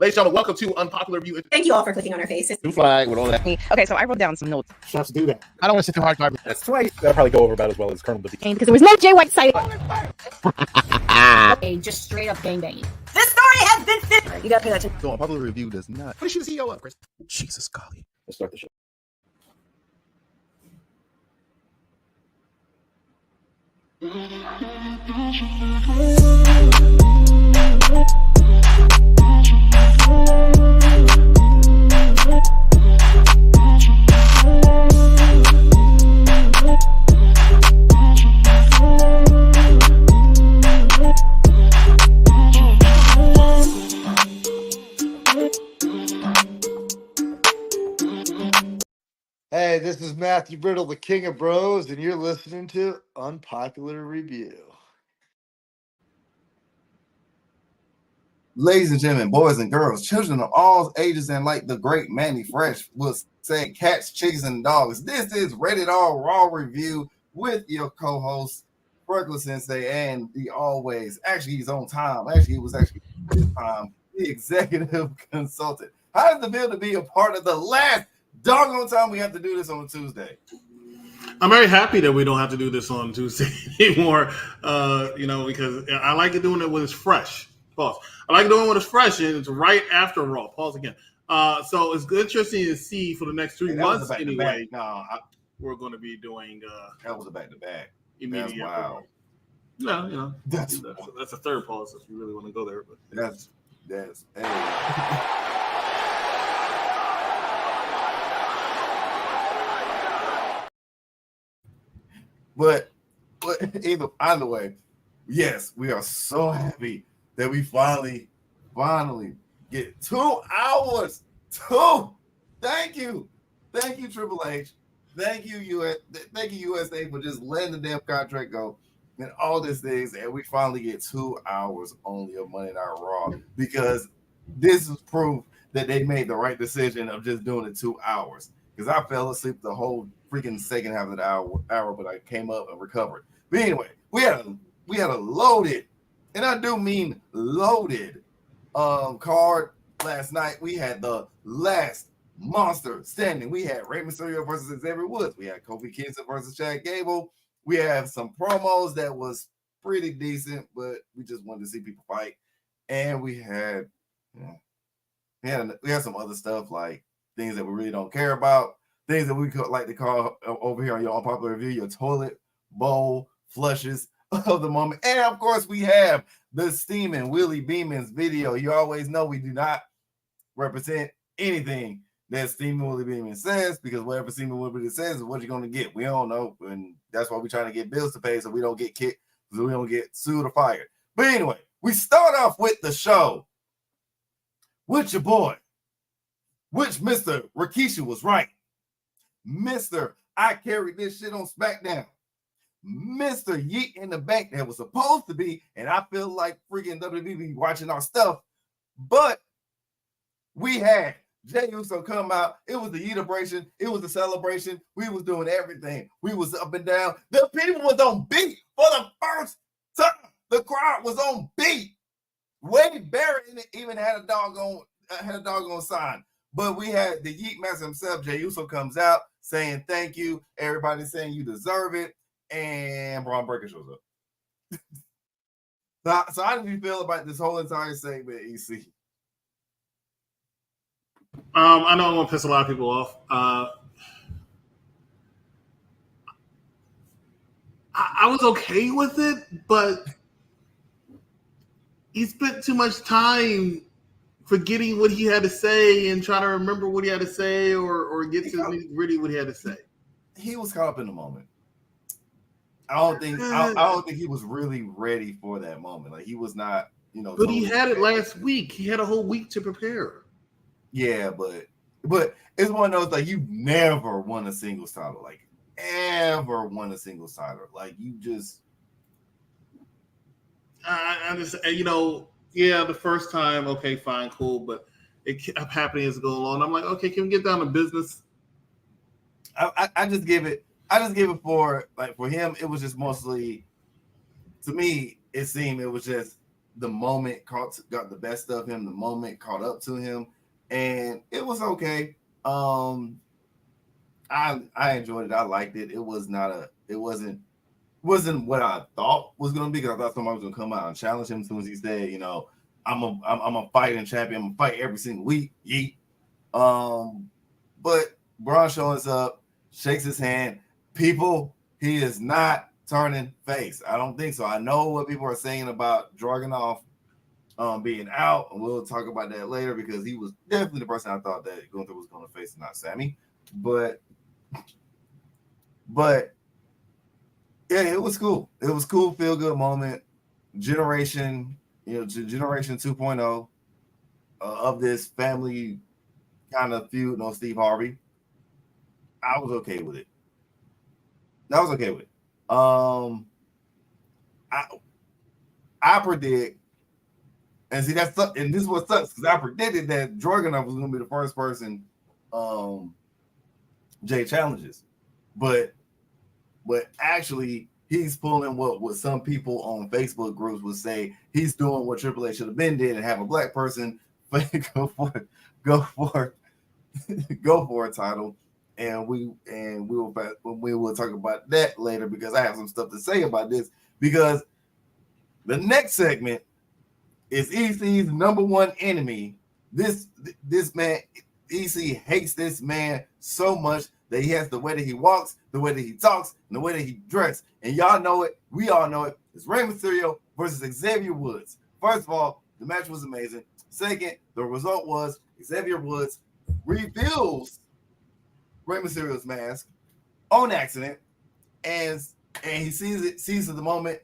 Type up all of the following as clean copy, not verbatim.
Ladies and gentlemen, welcome to Unpopular Review. Thank you all for clicking on our faces. New flag with all that. Okay, so I wrote down some notes. Chefs do that. I don't want to sit too hard. That's twice. That'll probably go over about as well as Colonel Bobby. Because there was no Jay White sighting. Okay, just straight up gangbanging. This story has been fit. You gotta pay attention. So Unpopular Review does not. What is she the CEO of, Chris? Jesus, golly. Let's start the show. Hey, this is Matthew Brittle, the King of Bros, and you're listening to Unpopular Review. Ladies and gentlemen, boys and girls, children of all ages, and like the great Manny Fresh would say, cats, chickens, and dogs. This is Rated R Raw Review with your co-host, Freckle Sensei, and the always, actually he's on time. Actually, he was actually this time, the executive consultant. How does it feel to be a part of the last doggone time we have to do this on a Tuesday? I'm very happy that we don't have to do this on Tuesday anymore, because I like it doing it when it's fresh. Pause. I like doing it when it's fresh, and it's right after Raw. Pause again. So it's interesting to see for the next 3 months anyway. We're going to be doing. That was a back-to-back. Immediately. Wow. No, that's a third pause if you really want to go there. But That's. But either way, yes, we are so happy that we finally get 2 hours. Thank you, Triple H. Thank you, USA, for just letting the damn contract go and all these things, and we finally get 2 hours only of Monday Night Raw, because this is proof that they made the right decision of just doing it 2 hours. Because I fell asleep the whole freaking second half of the hour, but I came up and recovered. But anyway, we had a loaded, and I do mean loaded, card last night. We had the last monster standing. We had Rey Mysterio versus Xavier Woods. We had Kofi Kingston versus Chad Gable. We have some promos that was pretty decent, but we just wanted to see people fight. And we had some other stuff, like things that we really don't care about, things that we could like to call over here on your Unpopular Review, your toilet bowl flushes of the moment. And of course, we have the Steamin' Willie Beeman's video. You always know we do not represent anything that Steamin' Willie Beeman says, because whatever Steamin' Willie Beeman says is what you're going to get. We don't know, and that's why we're trying to get bills to pay so we don't get kicked, so we don't get sued or fired. But anyway, we start off with the show with your boy, which Mr. Rikishi was right. Mr. I carried this shit on SmackDown. Mr. Yeet in the bank that was supposed to be, and I feel like freaking WWE watching our stuff, but we had Jey Uso come out. It was the Yeetabration. It was the celebration. We was doing everything. We was up and down. The people was on beat for the first time. The crowd was on beat. Wade Barrett even had a doggone sign. But we had the Yeet Master himself, Jey Uso, comes out saying thank you. Everybody's saying you deserve it. And Braun Breaker shows up. So how do you feel about this whole entire segment, EC? I know I'm going to piss a lot of people off. I was okay with it, but he spent too much time forgetting what he had to say and trying to remember what he had to say or get to really what he had to say. He was caught up in the moment. I don't think he was really ready for that moment. Like, he was not, But totally he had it last week. He had a whole week to prepare. Yeah, but it's one of those, like, you never won a singles title, like ever won a singles title. Like, you just. I just, the first time, okay, fine, cool, but it kept happening as it goes along. I'm like, okay, can we get down to business? I just give it for him. It was just mostly, to me, it seemed it was just the moment got the best of him. The moment caught up to him, and it was okay. I enjoyed it. I liked it. It wasn't what I thought was gonna be, because I thought somebody was gonna come out and challenge him as soon as he said, I'm a fighting champion. I'm gonna fight every single week. Yeet. But Braun shows up, shakes his hand. People, he is not turning face. I don't think so. I know what people are saying about Dragunov being out, and we'll talk about that later, because he was definitely the person I thought that Gunther was going to face, not Sammy. But yeah, it was cool. It was cool, feel good moment. Generation 2.0 of this family kind of feud. No Steve Harvey. I was okay with it. I predict, and see and this is what sucks, because I predicted that Dragunov was going to be the first person Jay challenges, but actually he's pulling what some people on Facebook groups would say. He's doing what Triple H should have been did, and have a black person go for a title. And we will talk about that later, because I have some stuff to say about this, because the next segment is EC's number one enemy. This man, EC hates this man so much that he has the way that he walks, the way that he talks, and the way that he dresses. And y'all know it. We all know it. It's Rey Mysterio versus Xavier Woods. First of all, the match was amazing. Second, the result was Xavier Woods reveals Rey Mysterio's mask on accident, and he sees the moment,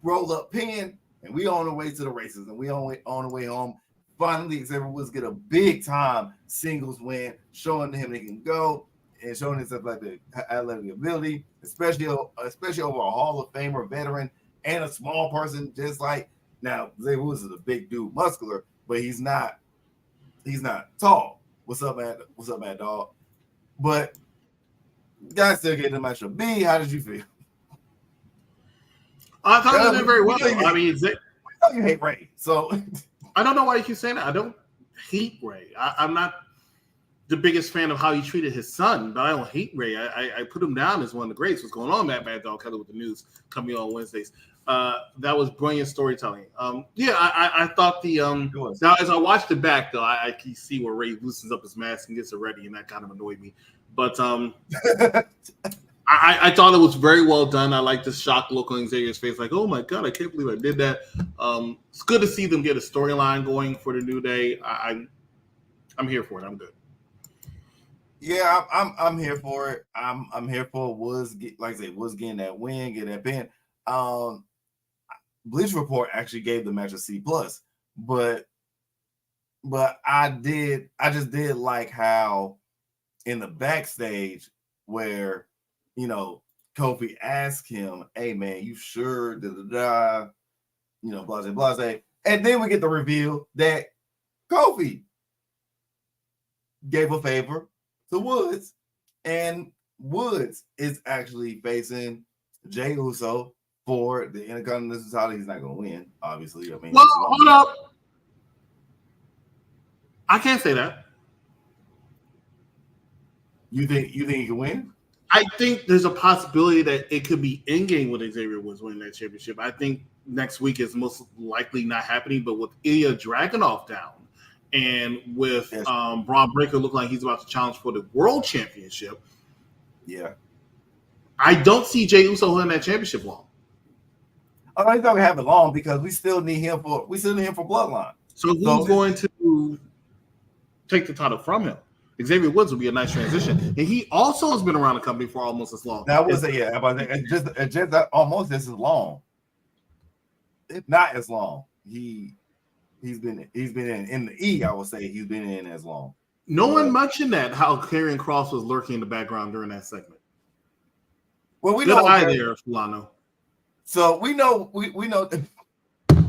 roll up pin, and we on the way to the races, and we on the way home. Finally, Xavier Woods get a big time singles win, showing him he can go, and showing himself like the athletic ability, especially over a Hall of Famer veteran and a small person. Just like, now Xavier Woods is a big dude, muscular, but he's not tall. What's up, man? What's up, man, dog? But guys still getting the match of B. How did you feel? I thought it did very well. I mean, you hate Ray, so I don't know why you keep saying that. I don't hate Ray. I'm not the biggest fan of how he treated his son, but I don't hate Ray. I put him down as one of the greats. What's going on, Mad Dog Kelly, with the news coming on Wednesdays? That was brilliant storytelling. I thought now as I watched it back, though, I can see where Ray loosens up his mask and gets it ready, and that kind of annoyed me. But I thought it was very well done. I like the shock look on Xavier's face, like, oh my God, I can't believe I did that. It's good to see them get a storyline going for the New Day. I'm here for it. I'm good. Yeah, I'm here for it. I'm here for Woods, like I say, Woods getting that win, getting that pin. Bleach Report actually gave the match a C+, but I just did like how in the backstage where, Kofi asked him, hey man, you sure, blase, blase. And then we get the reveal that Kofi gave a favor to Woods, and Woods is actually facing Jey Uso for the Intercontinental title. He's not going to win, obviously. I mean, well, hold up. I can't say that. You think he can win? I think there's a possibility that it could be in-game with Xavier Woods winning that championship. I think next week is most likely not happening, but with Ilya Dragunov down and with Braun Breaker looking like he's about to challenge for the World Championship, yeah, I don't see Jey Uso holding that championship long. Oh, he's not gonna have it long, because we still need him for Bloodline. So who's going to take the title from him? Xavier Woods will be a nice transition, and he also has been around the company for almost as long. That was just almost as long, if not as long. He's been in the E. I would say he's been in as long. No one mentioned that, how Karrion Kross was lurking in the background during that segment. Well, we know there, Fulano. So we know.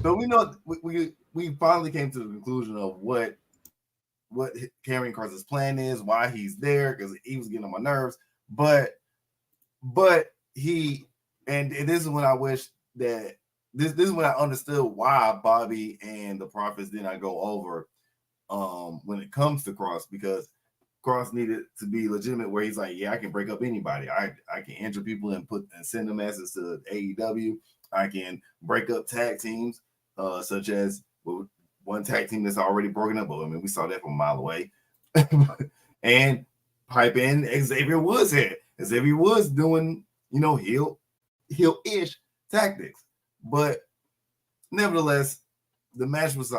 So we finally came to the conclusion of what Karrion Kross's plan is, why he's there, because he was getting on my nerves. But he, and this is when I wish that this is when I understood why Bobby and the Prophets did not go over when it comes to Cross, because Cross needed to be legitimate where he's like, yeah, I can break up anybody. I can injure people and send them asses to AEW. I can break up tag teams, such as one tag team that's already broken up. But I mean, we saw that from a mile away. And pipe in Xavier Woods here. Xavier Woods doing, heel-ish tactics. But nevertheless, the match was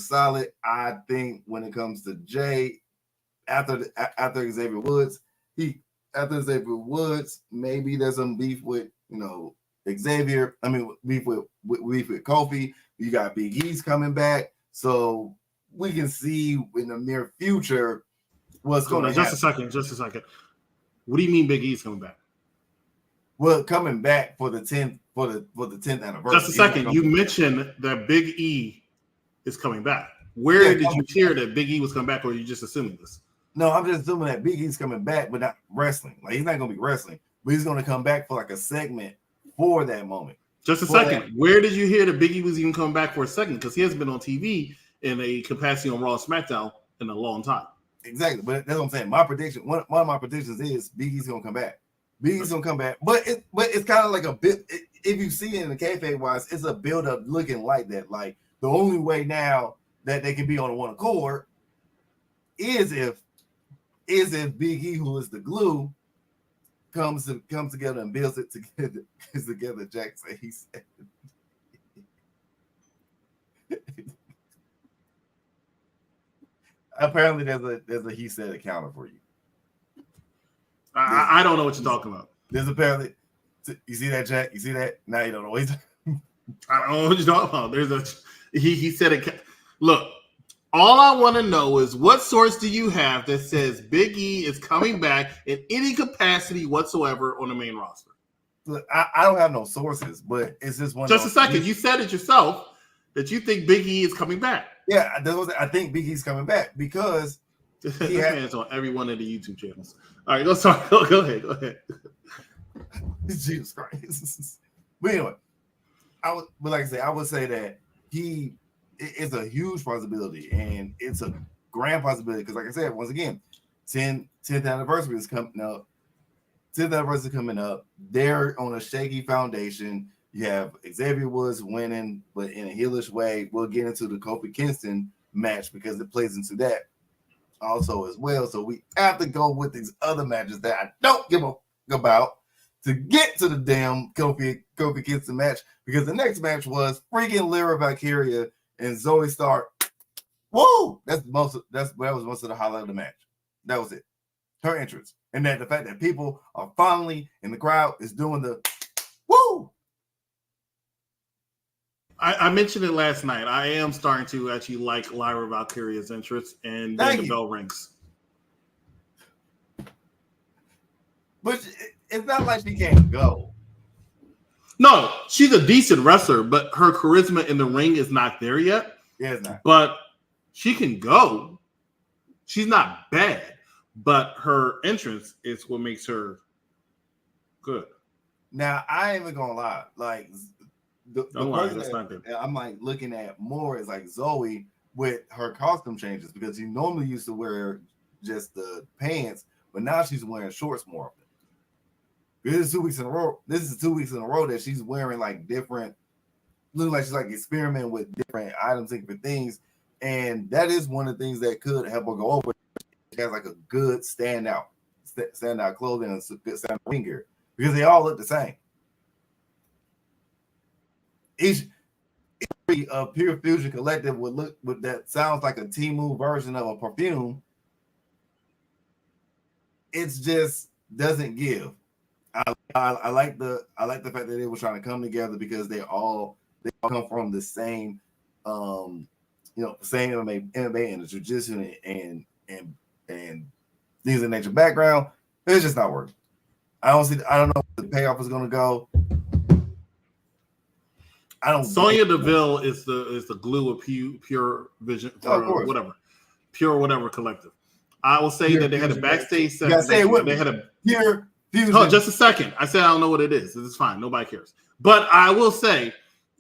solid. I think when it comes to Jay, after Xavier Woods, maybe there's some beef with Xavier. I mean, beef with Kofi. You got Big E's coming back, so we can see in the near future what's going to happen. Just a second. What do you mean Big E's coming back? Well, coming back for the 10th anniversary. Just a second. You mentioned that Big E is coming back. Where did you hear that Big E was coming back, or are you just assuming this? No, I'm just assuming that Big E's coming back, but not wrestling. Like, he's not going to be wrestling, but he's going to come back for like a segment for that moment. Just a second. Where did you hear that Big E was even coming back for a second? Because he hasn't been on TV in a capacity on Raw and SmackDown in a long time. Exactly, but that's what I'm saying. My prediction, one of my predictions is Big E's going to come back. Big E's going to come back, but it's kind of like a bit. If you see it in the kayfabe wise, it's a build up looking like that. Like, the only way now that they can be on one accord is if Big E, who is the glue, comes together and builds it together. Jack said he said. Apparently, there's a he said counter for you. I don't know what you're talking about. There's apparently, you see that, Jack? You see that? Now you don't know what he's. I don't know what you're talking about. He said it. Look, all I want to know is what source do you have that says Big E is coming back in any capacity whatsoever on the main roster? Look, I don't have no sources, but it's just one. Just a second. You said it yourself that you think Big E is coming back. Yeah, I think Big E's coming back because he has on every one of the YouTube channels. All right, let's talk. Go ahead. Jesus Christ. But anyway, like I say, I would say that it's a huge possibility, and it's a grand possibility because, like I said, once again, 10th anniversary is coming up. 10th anniversary coming up. They're on a shaky foundation. You have Xavier Woods winning, but in a heelish way. We'll get into the Kofi Kingston match because it plays into that also as well. So we have to go with these other matches that I don't give a fuck about to get to the damn Kofi Kingston match, because the next match was freaking Lyra Valkyria and Zoe Stark. Woo! That was most of the highlight of the match. That was it. Her entrance. And then the fact that people are finally in the crowd is doing the woo. I mentioned it last night. I am starting to actually like Lyra Valkyria's entrance, and then the bell rings. But it's not like she can't go. No, she's a decent wrestler, but her charisma in the ring is not there yet. Yeah, it's not. But she can go. She's not bad, but her entrance is what makes her good. Now, I ain't even gonna lie. Like, the person that I'm like looking at more is like Zoe with her costume changes, because she normally used to wear just the pants, but now she's wearing shorts more often. This is 2 weeks in a row. This is 2 weeks in a row that she's wearing like different, looking like she's like experimenting with different items and different things. And that is one of the things that could help her go over. She has like a good standout clothing and good standout ring gear, because they all look the same. Each Pure Fusion Collective would look with that sounds like a Temu version of a perfume. It's just doesn't give. I like the fact that they were trying to come together, because they all come from the same same MMA and the jiu-jitsu and things of nature background. It's just not working. I don't know where the payoff is gonna go. Sonya Deville is the glue of Pure Vision, or whatever, Pure whatever collective. I will say that they had a backstage segment. They had a Pure Fusion. Oh, just a second. I said I don't know what it is. It's fine. Nobody cares. But I will say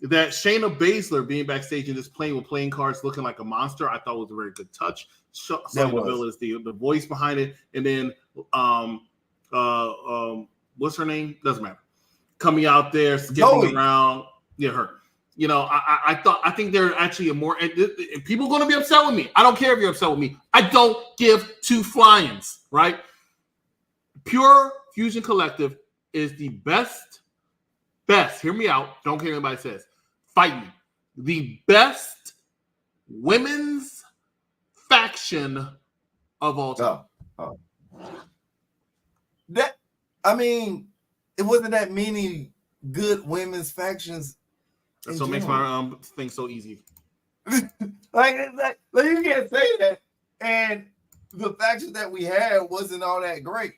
that Shayna Baszler being backstage and just playing with playing cards, looking like a monster, I thought was a very good touch. Sonya Deville is the voice behind it, and then what's her name? Doesn't matter. Coming out there, skipping around, her. I think they're actually a more. People are going to be upset with me. I don't care if you're upset with me. I don't give two flyings, right? Pure Fusion Collective is the best. Hear me out. Don't care what anybody says. Fight me. The best women's faction of all time. It wasn't that many good women's factions. That's what makes my thing so easy. like you can't say that. And the faction that we had wasn't all that great.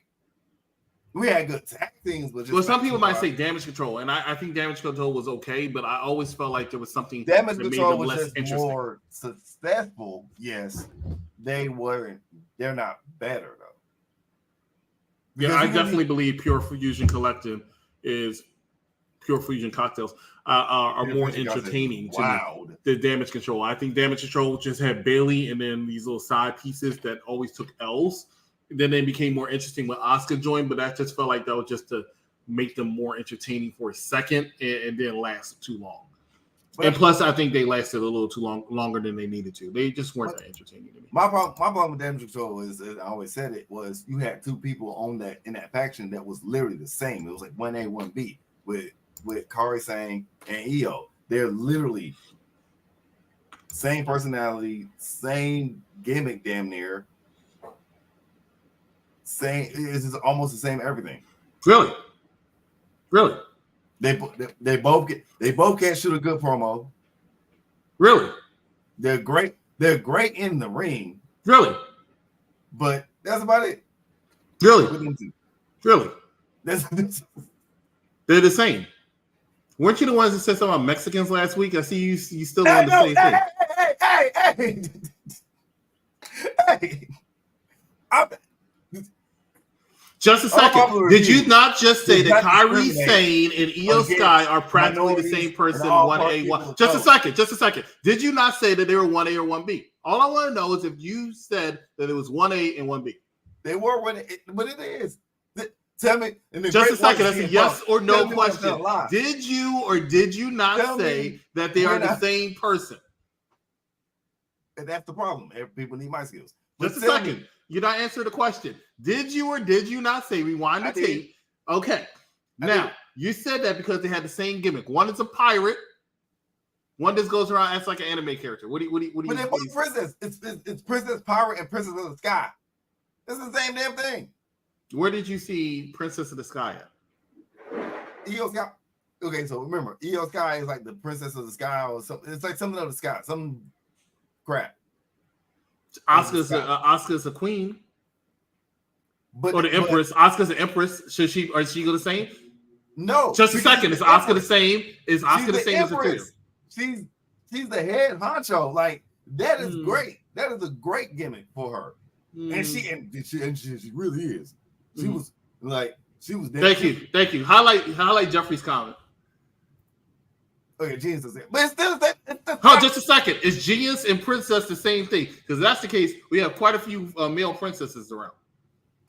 We had good tag teams, but some people might say Damage Control, and I think Damage Control was okay, but I always felt like there was something Damage that Control made them was less just interesting. more successful. Yes, they weren't. They're not better though. Yeah, I definitely believe Pure Fusion Collective is Pure Fusion Cocktails are more entertaining to me than Damage Control. I think Damage Control just had Bailey and then these little side pieces that always took L's. Then they became more interesting when Asuka joined, but that just felt like that was just to make them more entertaining for a second and then last too long. And plus, I think they lasted a little too longer than they needed to. They just weren't that entertaining to me. My problem with Damage Control is, I always said it, was you had two people in that faction that was literally the same. It was like 1A, 1B with Kairi Sane and Io. They're literally same personality, same gimmick, damn near. It's almost the same everything. Really? They both can't shoot a good promo. Really? They're great. They're great in the ring. Really? But that's about it. Really? That's They're the same. Weren't you the ones that said something about Mexicans last week? I see you still on the same thing. Hey. Just a second. Did you not just say that Kairi Sane and Io Sky are practically the same person, 1A, 1? Just a second. Did you not say that they were 1A or 1B? All I want to know is if you said that it was 1A and 1B. They were but it is. Tell me. Just a second. That's a yes or no question. Did you or did you not say that they are the same person? And that's the problem. People need my skills. Just a second. You're not answering the question. Did you or did you not say rewind the tape? Okay. Now, you said that because they had the same gimmick. One is a pirate. One just goes around acts like an anime character. What do you? But they're both princess. It's Princess Pirate and Princess of the Sky. It's the same damn thing. Where did you see Princess of the Sky at? Io Sky. Okay, so remember, Io Sky is like the Princess of the Sky or something. It's like something of the sky, some crap. Asuka's a queen, or the empress. Asuka's an empress. Is she go the same? No. Just a second. Is Asuka the same? Is Asuka the same as the two? She's the head honcho. Like that is great. That is a great gimmick for her, and she really is. She was. Thank you. Highlight Jeffrey's comment. Okay, Genius is there. But it's still just a second. Is Genius and Princess the same thing? Because if that's the case, we have quite a few male princesses around.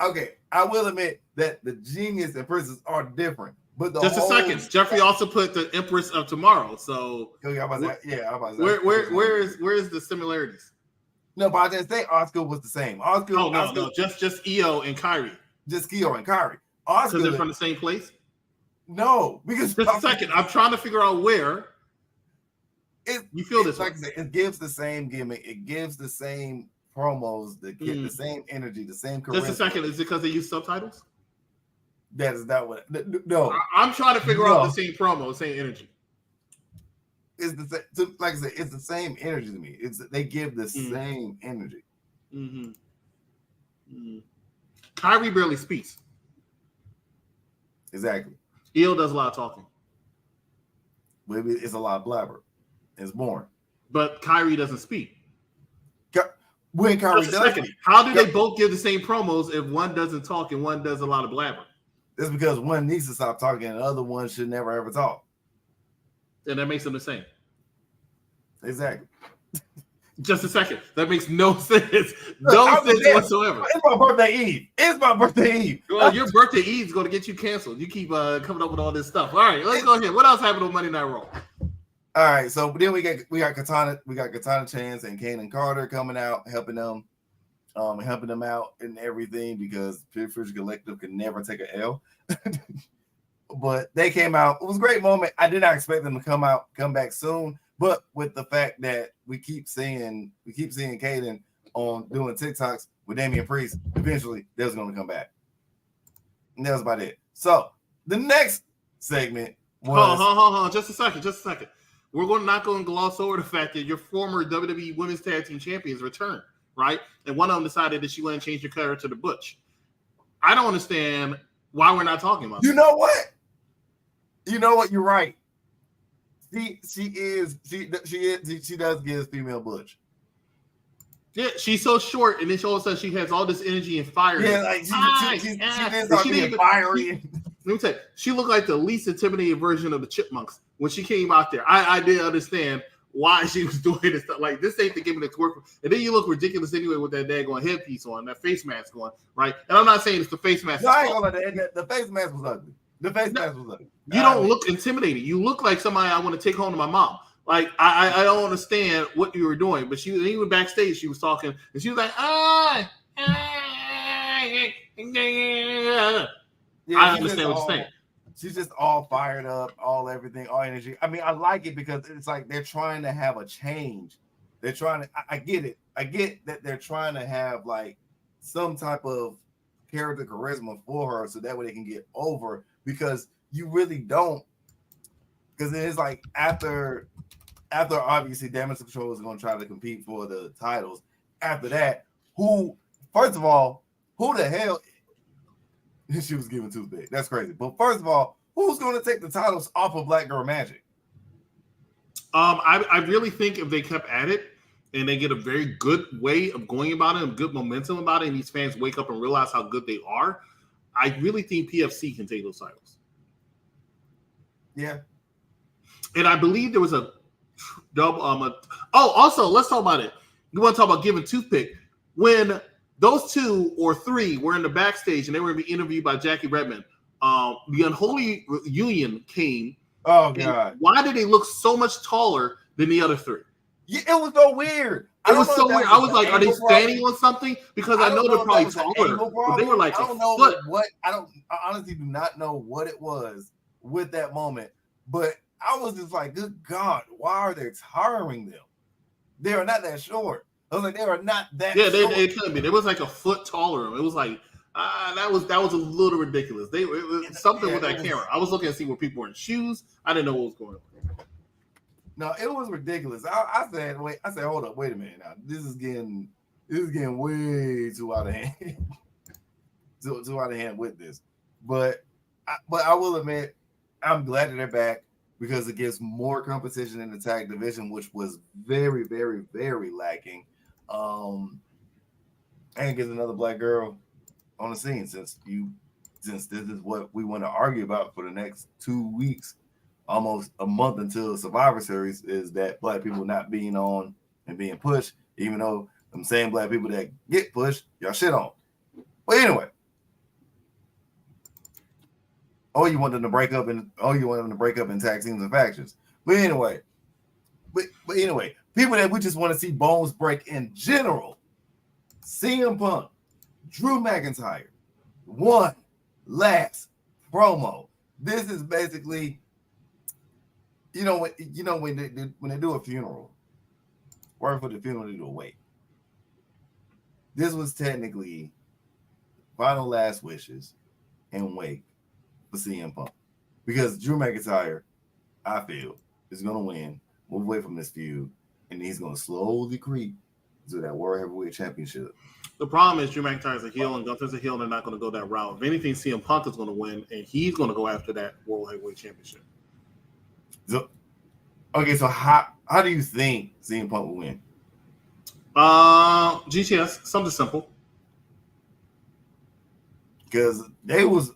Okay, I will admit that the Genius and Princess are different. But just a second. Jeffrey also put the Empress of Tomorrow. So where is the similarities? No, but I didn't say Oscar was the same. No. Just Io and Kairi. Just Io and Kairi. Because they're from the same place? No, because just a second. I'm trying to figure out where you feel this. Like I said, it gives the same gimmick. It gives the same promos. The same energy. The same charisma. Just a second. Is it because they use subtitles? That is not what. No, I'm trying to figure out the same promo, same energy. It's the same. Like I said, it's the same energy to me. They give the same energy. Kairi barely speaks. Exactly. Io does a lot of talking. Maybe it's a lot of blabber. It's boring. But Kairi doesn't speak. When Kairi does speak. How do they both give the same promos if one doesn't talk and one does a lot of blabber? It's because one needs to stop talking and the other one should never ever talk. And that makes them the same. Exactly. Just a second. That makes no sense. No sense whatsoever. It's my birthday Eve. It's my birthday Eve. Well, your birthday Eve is going to get you canceled. You keep coming up with all this stuff. All right, let's go ahead. What else happened on Monday Night Raw? All right, so then we got Katana Chance and Kanan Carter coming out, helping them out and everything because Pure Fury Collective could never take an L. But they came out. It was a great moment. I did not expect them to come back soon. But with the fact that we keep seeing Kaden on doing TikToks with Damian Priest, eventually they're going to come back. And that was about it. So the next segment was hold on. Just a second. We're not going to gloss over the fact that your former WWE Women's Tag Team Champions returned, right? And one of them decided that she wanted to change her color to the butch. I don't understand why we're not talking about You that. know what? You're right. She does give female butch. Yeah, she's so short, and then all of a sudden she has all this energy and fire. Yeah, like she being fiery. Let me tell you, she looked like the least intimidating version of the Chipmunks when she came out there. I didn't understand why she was doing this stuff. Like, this ain't the gimmick to work with. And then you look ridiculous anyway with that daggone headpiece on, that face mask on, right? And I'm not saying it's the face mask. No, I ain't gonna let the face mask was ugly. The face mask was ugly. You don't look intimidating. You look like somebody I want to take home to my mom. Like, I don't understand what you were doing. But even backstage, she was talking, and she was like, I understand what you're saying. She's just all fired up, all everything, all energy. I mean, I like it because it's like they're trying to have a change. They're trying to, I get it. I get that they're trying to have like some type of character charisma for her so that way they can get over, because you really don't. Because it's like after obviously Damage Control is going to try to compete for the titles. After that, first of all, who the hell? She was giving toothpick. That's crazy. But first of all, who's going to take the titles off of Black Girl Magic? I really think if they kept at it and they get a very good way of going about it and good momentum about it, and these fans wake up and realize how good they are, I really think PFC can take those titles. Yeah. And I believe there was a double. Also, let's talk about it. You want to talk about giving toothpick? When those two or three were in the backstage and they were being interviewed by Jackie Redmond, the Unholy Union came. Oh, God. Why did they look so much taller than the other three? Yeah, it was so weird. It was so weird. I was like, are they standing on something? Because I know they're probably taller. But they were like, I don't know what. I honestly do not know what it was with that moment. But I was just like, good God, why are they tiring them? They are not that short. I was like, they are not that short. Yeah, they couldn't be. They was like a foot taller. It was like, that was a little ridiculous. It was something with that camera. I was looking to see where people were in shoes. I didn't know what was going on. No, it was ridiculous. I said, hold up, wait a minute now. This is getting way too out of hand. too out of hand with this. But I will admit, I'm glad that they're back because it gives more competition in the tag division, which was very, very, very lacking. And it gives another black girl on the scene since this is what we want to argue about for the next 2 weeks, almost a month until Survivor Series, is that black people not being on and being pushed, even though them same black people that get pushed, y'all shit on. But anyway, you want them to break up in tag teams and factions. But anyway, people that we just want to see bones break in general. CM Punk, Drew McIntyre, one last promo. This is basically, when they do a funeral, or for the funeral to do a wake. This was technically final last wishes and wake for CM Punk, because Drew McIntyre, I feel, is going to win, move away from this feud, and he's going to slowly creep to that World Heavyweight Championship. The problem is Drew McIntyre's a heel and Gunther's a heel, and they're not going to go that route. If anything, CM Punk is going to win, and he's going to go after that World Heavyweight Championship. So how do you think CM Punk will win? GTS, something simple. Because they was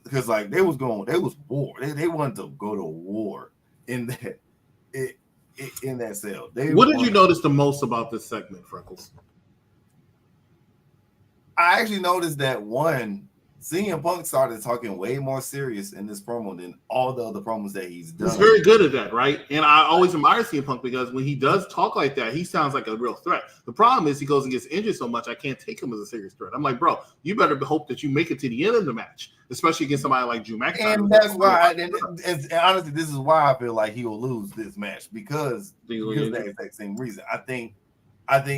war. They wanted to go to war in that in that cell. What did you notice the most about this segment, Freckles? I actually noticed that CM Punk started talking way more serious in this promo than all the other promos that he's done. He's very good at that, right? And I always admire CM Punk because when he does talk like that, he sounds like a real threat. The problem is he goes and gets injured so much, I can't take him as a serious threat. I'm like, bro, you better hope that you make it to the end of the match, especially against somebody like Drew McIntyre. And that's why, and honestly, this is why I feel like he will lose this match because of that exact same reason. I think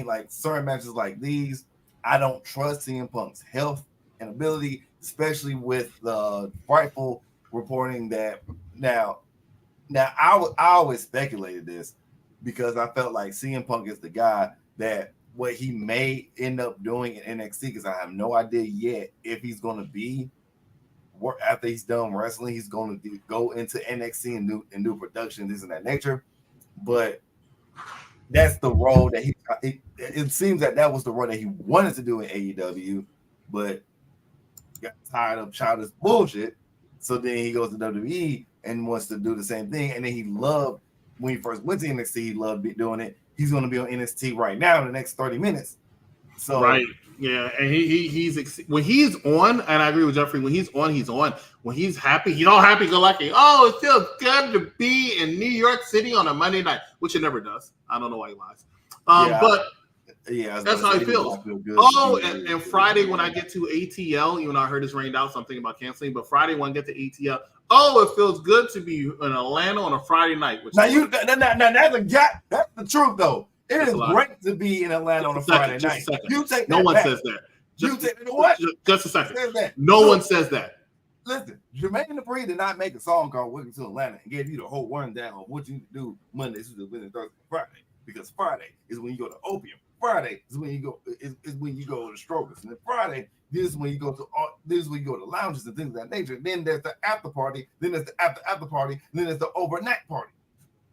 like certain matches like these, I don't trust CM Punk's health and ability, especially with the frightful reporting that now I always speculated this because I felt like CM Punk is the guy that what he may end up doing in NXT, because I have no idea yet if he's going to be after he's done wrestling, he's going to go into NXT and do production, this and that nature. But that's the role that it seems that was the role that he wanted to do in AEW, but got tired of childish bullshit. So then he goes to WWE and wants to do the same thing. And then he loved, when he first went to NXT, he loved doing it. He's going to be on NXT right now in the next 30 minutes. So right. Yeah, and he's when he's on, and I agree with Jeffrey, when he's on, he's on. When he's happy, he's all happy-go-lucky. Oh, it feels good to be in New York City on a Monday night, which it never does. I don't know why he lies. But that's how he feels. And Friday when I get to ATL, even though I heard it's rained out, so I'm thinking about canceling. But Friday when I get to ATL, it feels good to be in Atlanta on a Friday night. Which that's the truth though. It is great to be in Atlanta on a Friday night. You take no one says that. Just a second. No one says that. Listen, Jermaine Dupri did not make a song called "Welcome to Atlanta" and gave you the whole rundown of what you need to do Monday, Tuesday, Wednesday, Thursday, Friday. Because Friday is when you go to Opium. Friday is when you go to Strokers, and then Friday this is when you go to lounges and things of that nature. Then there's the after party. Then there's the after party. Then there's the overnight party.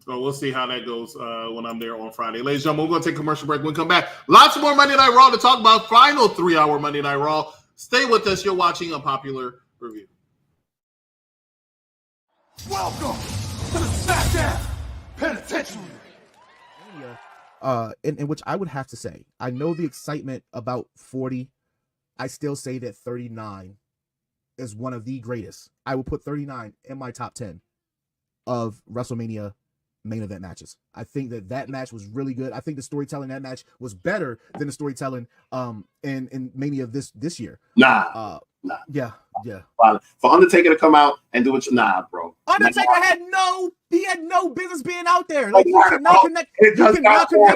So we'll see how that goes when I'm there on Friday. Ladies and gentlemen, we're going to take a commercial break. When we come back, lots more Monday Night Raw to talk about. Final 3-hour Monday Night Raw. Stay with us. You're watching Unpopular Review. Welcome to the SmackDown Penitentiary. In which I would have to say, I know the excitement about 40. I still say that 39 is one of the greatest. I will put 39 in my top 10 of WrestleMania main event matches. I think that match was really good. I think the storytelling in that match was better than the storytelling in Mania of this year. Nah. Yeah. For Undertaker to come out and do it, bro. Undertaker had no business being out there. Like you cannot connect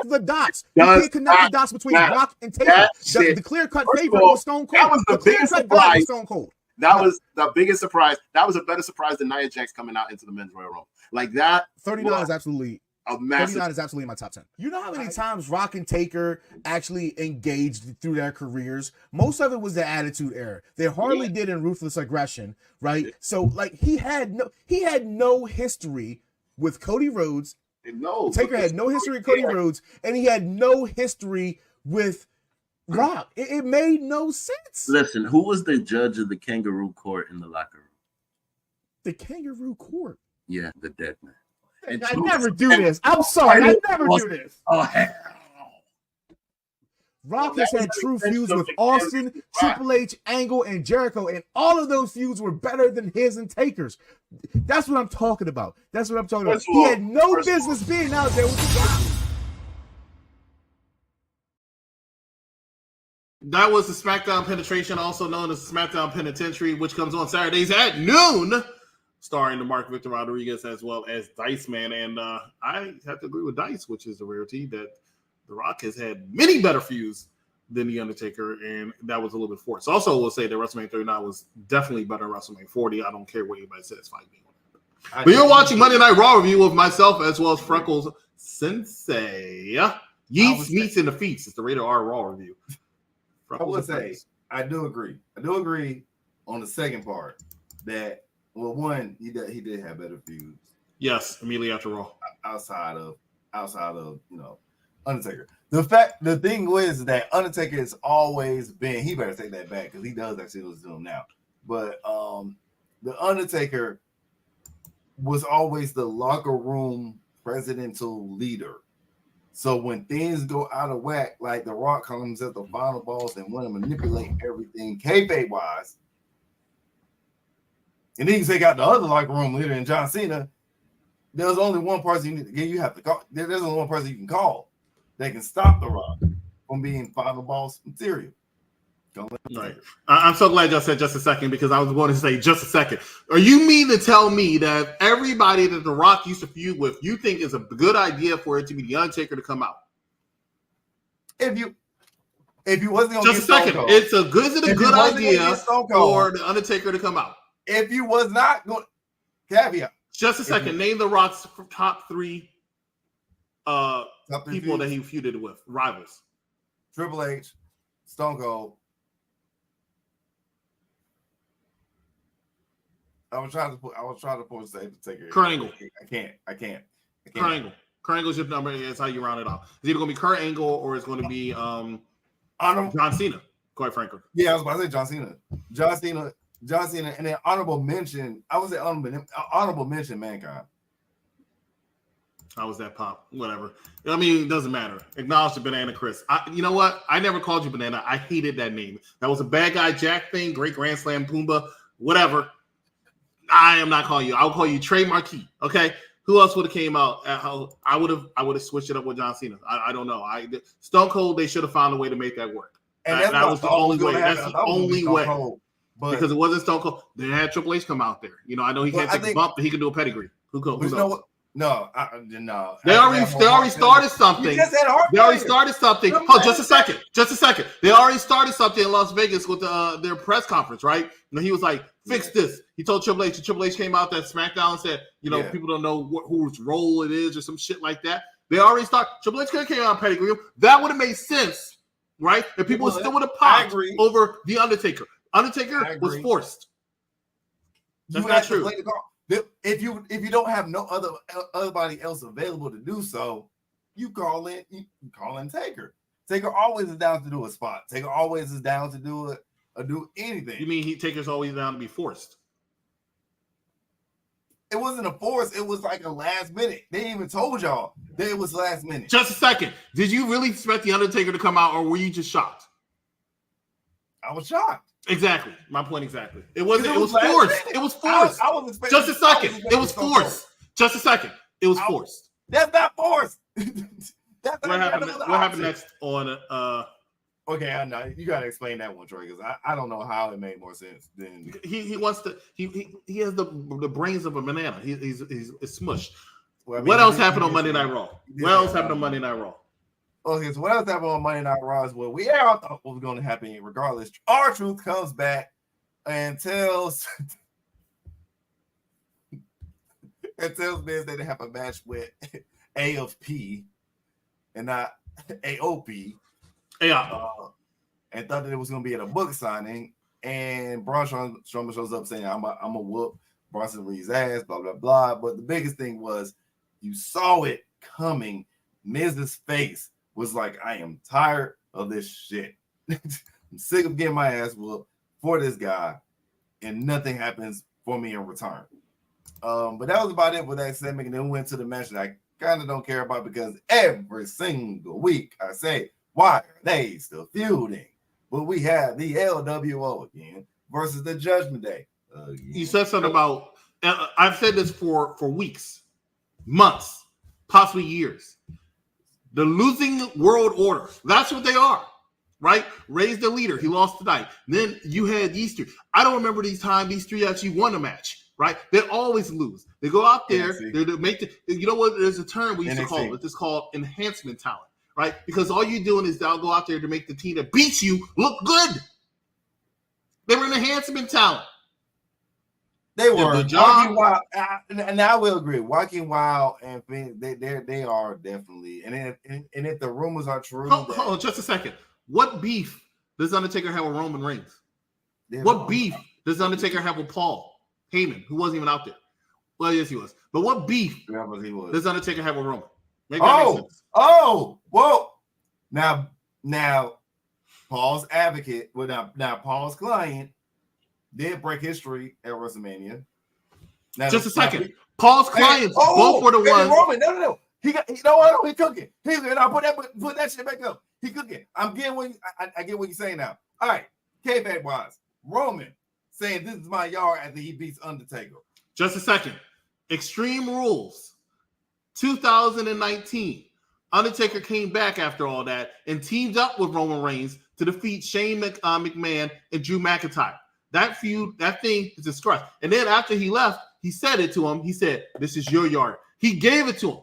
the dots. You can't connect the dots between Rock and Taker. The clear-cut favorite was Stone Cold. That was the biggest surprise. Stone Cold. That was the biggest surprise. That was a better surprise than Nia Jax coming out into the men's Royal Rumble. Like that. 39 is absolutely a massive. 39 is absolutely in my top 10. You know how many times Rock and Taker actually engaged through their careers? Most of it was the Attitude Era. They hardly did in Ruthless Aggression, right? So like he had no history with Cody Rhodes. Taker had no history with Cody Rhodes, and he had no history with Rock. It made no sense. Listen, who was the judge of the kangaroo court in the locker room? The kangaroo court? Yeah, the dead man. And I never do this. I'm sorry. I never do this. Oh, hell. Rock has had true feuds with Austin, Triple H, Angle, and Jericho, and all of those feuds were better than his and Taker's. That's what I'm talking about. He had no business being out there with the guy. That was the SmackDown Penetration, also known as the SmackDown Penitentiary, which comes on Saturdays at noon, starring the Mark Victor Rodriguez as well as Dice Man. And I have to agree with Dice, which is a rarity, that The Rock has had many better feuds than The Undertaker, and that was a little bit forced. Also, we'll say that WrestleMania 39 was definitely better than WrestleMania 40. I don't care what anybody says. Fight me. But you're watching Monday Night Raw review of myself as well as Freckles Sensei. Yeets, Meats, and Defeats. It's the Rated R Raw review. I would say I do agree. I do agree on the second part that one, he did have better feuds. Yes, immediately after Raw. Outside of Undertaker. The thing is that Undertaker has always been, he better take that back because he does actually listen to him now. But the Undertaker was always the locker room presidential leader. So when things go out of whack, like The Rock comes at the final boss and want to manipulate everything kayfabe wise, and then you take out the other locker room leader and John Cena, there's only one person you have to call. There's only one person you can call that can stop The Rock from being final boss material. Right. I'm so glad y'all said just a second, because I was going to say just a second. Are you mean to tell me that everybody that The Rock used to feud with, you think is a good idea for it to be The Undertaker to come out? If you wasn't going to just a second, Cold, is it a good idea for The Undertaker to come out? If you was not going, caveat. Just a second. Name The Rock's top three people that he feuded with, rivals. Triple H, Stone Cold. I was trying to force Dave to take it. Kurt Angle. I can't. Kurt Angle's your number. That's how you round it off. It's either going to be Kurt Angle or it's going to be John Cena, quite frankly. Yeah, I was about to say John Cena, and then honorable mention. I would say honorable mention Mankind. How was that pop? Whatever. I mean, it doesn't matter. Acknowledge the Banana Chris. You know what? I never called you Banana. I hated that name. That was a bad guy Jack thing. Great Grand Slam Pumbaa. Whatever. I am not calling you. I'll call you Trey Marquis. Okay. Who else would have came out? I would have switched it up with John Cena. I don't know. Stone Cold. They should have found a way to make that work. And that was the only way. That's the only way. Because it wasn't Stone Cold. They had Triple H come out there. You know, I know he can't take a bump, but he can do a pedigree. Who knows? No. They already started something. They already started something. Oh, just a second. They already started something in Las Vegas with their press conference, right? And he was like, "Fix this." He told Triple H. Triple H came out that SmackDown and said, people don't know whose role it is or some shit like that. They already started. Triple H could have came out pedigree. That would have made sense, right? And people still would have popped over the Undertaker. Undertaker was forced. That's not true. If you don't have no otherbody else available to do so, you call in Taker. Taker always is down to do a spot. Taker always is down to do anything. You mean Taker's always down to be forced? It wasn't a force. It was like a last minute. They even told y'all that it was last minute. Just a second. Did you really expect the Undertaker to come out, or were you just shocked? I was shocked. Exactly. My point exactly. It was forced. It was forced. I was expecting. Just a second. It was forced. Just a second. It was forced. That's not forced. What happened next on Okay, I know you gotta explain that one, Troy, because I don't know how it made more sense than he wants to he has the brains of a banana. He's smushed. Well, I mean, what else happened on Monday Night Raw? What else happened on Monday Night Raw? Okay, so what else happened on Monday Night Raw is what we all thought was going to happen regardless. R-Truth comes back and tells Miz that they have a match with A of P and not AOP. Yeah. And thought that it was going to be at a book signing. And Braun Strowman shows up saying, I'm a whoop Bronson Reed's ass, blah, blah, blah. But the biggest thing was you saw it coming. Miz's face was like, I am tired of this shit. I'm sick of getting my ass whooped for this guy, and nothing happens for me in return. But that was about it with that segment. And then we went to the match that I kind of don't care about because every single week I say, why are they still feuding? But we have the LWO again versus the Judgment Day. You said something about, I've said this for weeks, months, possibly years. The losing world order. That's what they are, right? Ray's the leader. He lost tonight. Then you had these three. I don't remember these three actually won a match, right? They always lose. They go out there. They make you know what? There's a term we used to call it. It's called enhancement talent, right? Because all you're doing is they'll go out there to make the team that beats you look good. They were an enhancement talent. They were. Walking Wild, and I will agree. Walking Wild and they are definitely. And if the rumors are true, hold on, just a second. What beef does Undertaker have with Roman Reigns? What beef does Undertaker have with Paul Heyman, who wasn't even out there? Well, yes, he was. But what beef does Undertaker have with Roman? Make that make sense. Well, now, Paul's advocate, now Paul's client did break history at WrestleMania Now, Just a second. Paul's clients both were the ones. Roman, no. He cooking. He's gonna put that shit back up. He cooking. I'm getting what I get what you're saying now. All right, kayfabe wise, Roman saying this is my yard after he beats Undertaker. Just a second. Extreme Rules, 2019. Undertaker came back after all that and teamed up with Roman Reigns to defeat Shane McMahon and Drew McIntyre. That feud, that thing is a scratch. And then after he left, he said it to him. He said, "This is your yard." He gave it to him.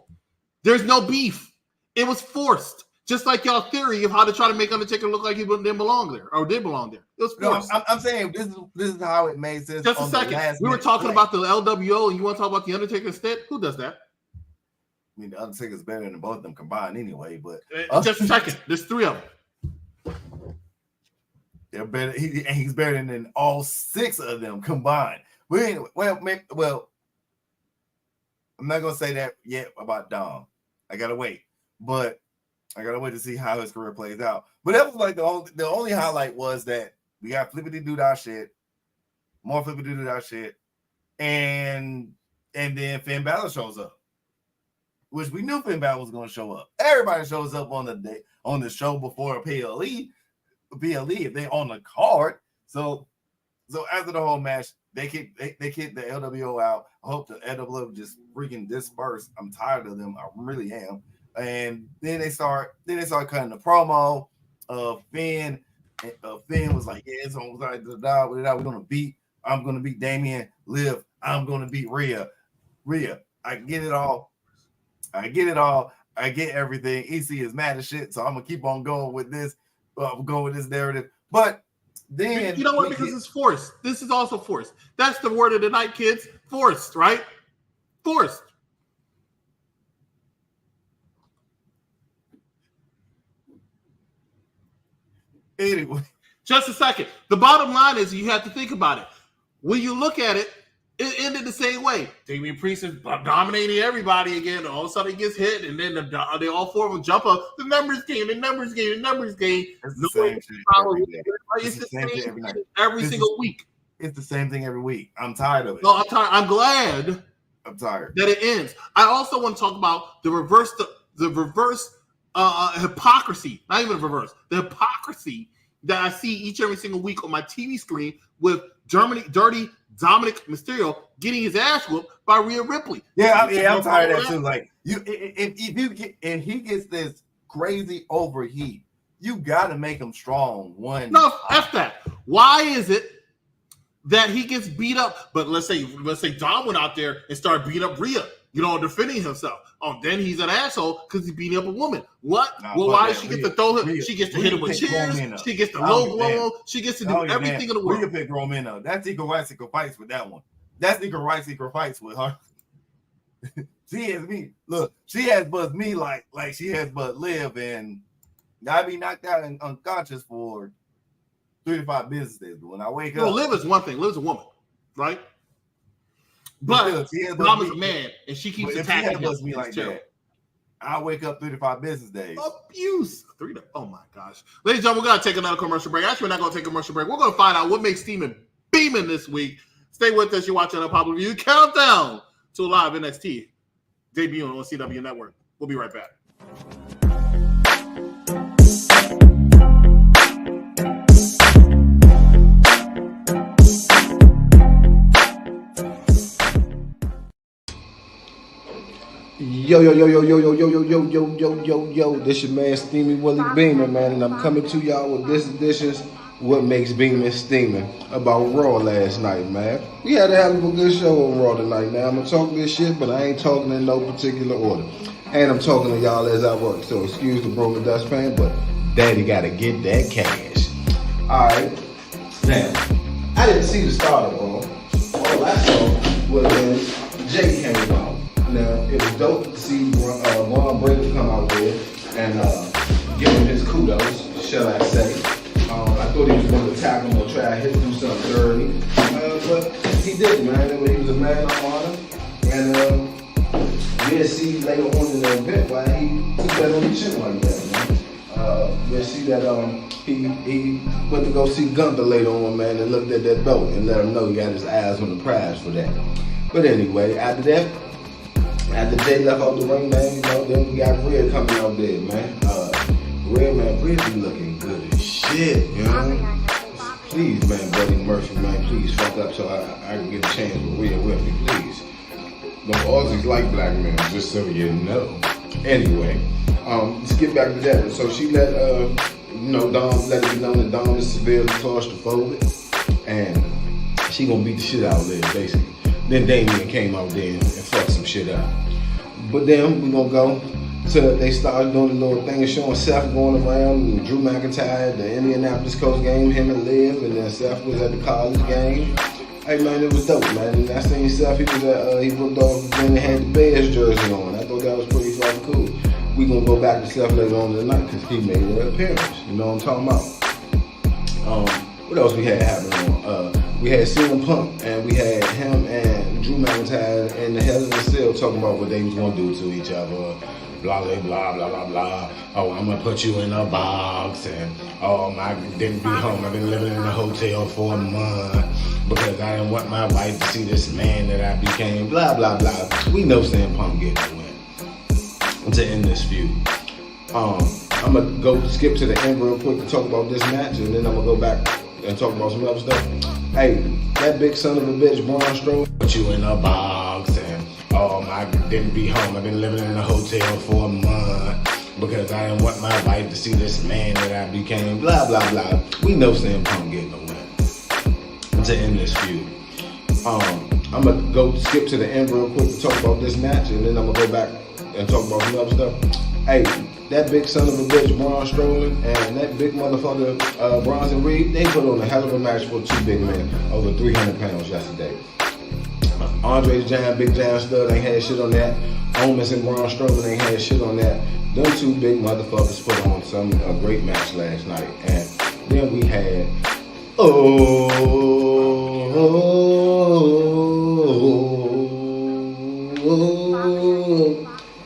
There's no beef. It was forced. Just like y'all theory of how to try to make Undertaker look like he didn't belong there or did belong there. It was forced. No, I'm saying this is how it made sense. Just a second. We were talking about the LWO and you want to talk about the Undertaker instead? Who does that? I mean, the Undertaker's better than both of them combined anyway, but just a second. There's 3 of them. They're better. He's better than all 6 of them combined. But anyway, well, I'm not gonna say that yet about Dom. I gotta wait, but I gotta wait to see how his career plays out. But that was like the only highlight was that we got flippity doo dah shit, more flippity doo dah shit, and then Finn Balor shows up, which we knew Finn Balor was gonna show up. Everybody shows up on the show before PLE if they on the card. So after the whole match, they kick the LWO out. I hope the LWO just freaking disperse. I'm tired of them. I really am. And then they start cutting the promo of Finn. Finn was like, "Yeah, it's on I'm gonna beat Damian. Liv. I'm gonna beat Rhea. I get it all. I get everything. EC is mad as shit, so I'm gonna keep on going with this. Going with this narrative, but." Then you know what? Because it's forced. This is also forced. That's the word of the night, kids. Forced, right? Forced. Anyway, just a second. The bottom line is you have to think about it. When you look at it, it ended the same way. Damian Priest is dominating everybody again. All of a sudden he gets hit, and then they all 4 of them jump up. The numbers game. It's the same shit every day. It's the same shit every single week. It's the same thing every week. I'm tired of it. No, I'm tired. I'm glad. I'm tired that it ends. I also want to talk about the reverse hypocrisy. Not even the reverse. The hypocrisy that I see each every single week on my TV screen with dirty Dominic Mysterio getting his ass whooped by Rhea Ripley. I'm tired of that too. Like if he gets this crazy overheat, you got to make him strong. No, F that. Why is it that he gets beat up? But let's say Dom went out there and started beating up Rhea, defending himself. Oh, then he's an asshole because he's beating up a woman. What? Why does she get to throw him? She gets to hit him with chairs. She gets to low blow. She gets to do everything in the world. Rhea picked Romano. That's Eagle White Secret fights with that one. That's Eagle White Secret fights with her. She has me. Look, she has buzzed me like she has buzzed Liv, and I be knocked out and unconscious for 3 to 5 business days. But when I wake up, Liv is one thing. Liv's a woman, right? But Dom is a man, and she keeps attacking me like that. I wake up 3 to 5 business days. Abuse. Oh my gosh. Ladies and gentlemen, we're going to take another commercial break. Actually, we're not going to take a commercial break. We're going to find out what makes Steaming beaming this week. Stay with us. You're watching a Popular Review Countdown to a live NXT debut on CW Network. We'll be right back. Yo, this your man Steamy Willie Beeman, man, and I'm coming to y'all with this edition's What Makes Beeman Steaming about Raw last night, man. We had a hell of a good show on Raw tonight, man. I'm gonna talk this shit, but I ain't talking in no particular order. And I'm talking to y'all as I work, so excuse the broken dustpan, but daddy gotta get that cash. Alright, now, I didn't see the start of Raw. All I saw was when Jay came out. Now, it was dope to see Ron Breaker come out there and give him his kudos, shall I say. I thought he was going to attack him or try to do something dirty. But he didn't, man. He was a man of honor. And we'll see later on in the event why he took that on the chin like that, man. We'll see that he went to go see Gunther later on, man, and looked at that belt and let him know he got his eyes on the prize for that. But anyway, after Jay left out the ring, man, you know, then we got Red coming out there, man. Red be looking good as shit, you know. Please, man, Buddy Murphy, man, please fuck up so I can get a chance with Rhea with me, please. Them Aussies like black men, just so you know. Anyway, let's get back to that. So she let Dom let it be known that Dom is severely claustrophobic, and she gonna beat the shit out of Liz, basically. Then Damien came out there and fucked some shit up. But then we gonna go to, they started doing the little thing showing Seth going around, and Drew McIntyre, the Indianapolis Colts game, him and Liv, and then Seth was at the college game. Hey man, it was dope, man. And I seen Seth, he ripped off and had the Bears jersey on. I thought that was pretty fucking cool. We gonna go back to Seth later on tonight because he made an appearance. You know what I'm talking about? What else we had happening on? We had CM Punk, and we had him and Drew McIntyre in the Hell in a Cell talking about what they was gonna do to each other. Blah, blah, blah, blah, blah, blah. Oh, I'm gonna put you in a box, and I didn't be home. I've been living in a hotel for a month because I didn't want my wife to see this man that I became. Blah, blah, blah. We know CM Punk getting a win to end this feud. I'm gonna go skip to the end real quick to talk about this match, and then I'm gonna go back and talk about some other stuff. Hey, that big son of a bitch, Braun Strowman, put you in a box, and I didn't be home. I've been living in a hotel for a month because I didn't want my wife to see this man that I became. Blah, blah, blah. We know CM Punk getting a win to end this feud. I'm gonna go skip to the end real quick to talk about this match, and then I'm gonna go back and talk about some other stuff. Hey, that big son of a bitch, Braun Strowman, and that big motherfucker, Bronson Reed, they put on a hell of a match for two big men, over 300 pounds yesterday. Andre's Giant, Big Giant Stud ain't had shit on that. Omis and Braun Strowman ain't had shit on that. Them two big motherfuckers put on a great match last night. And then we had,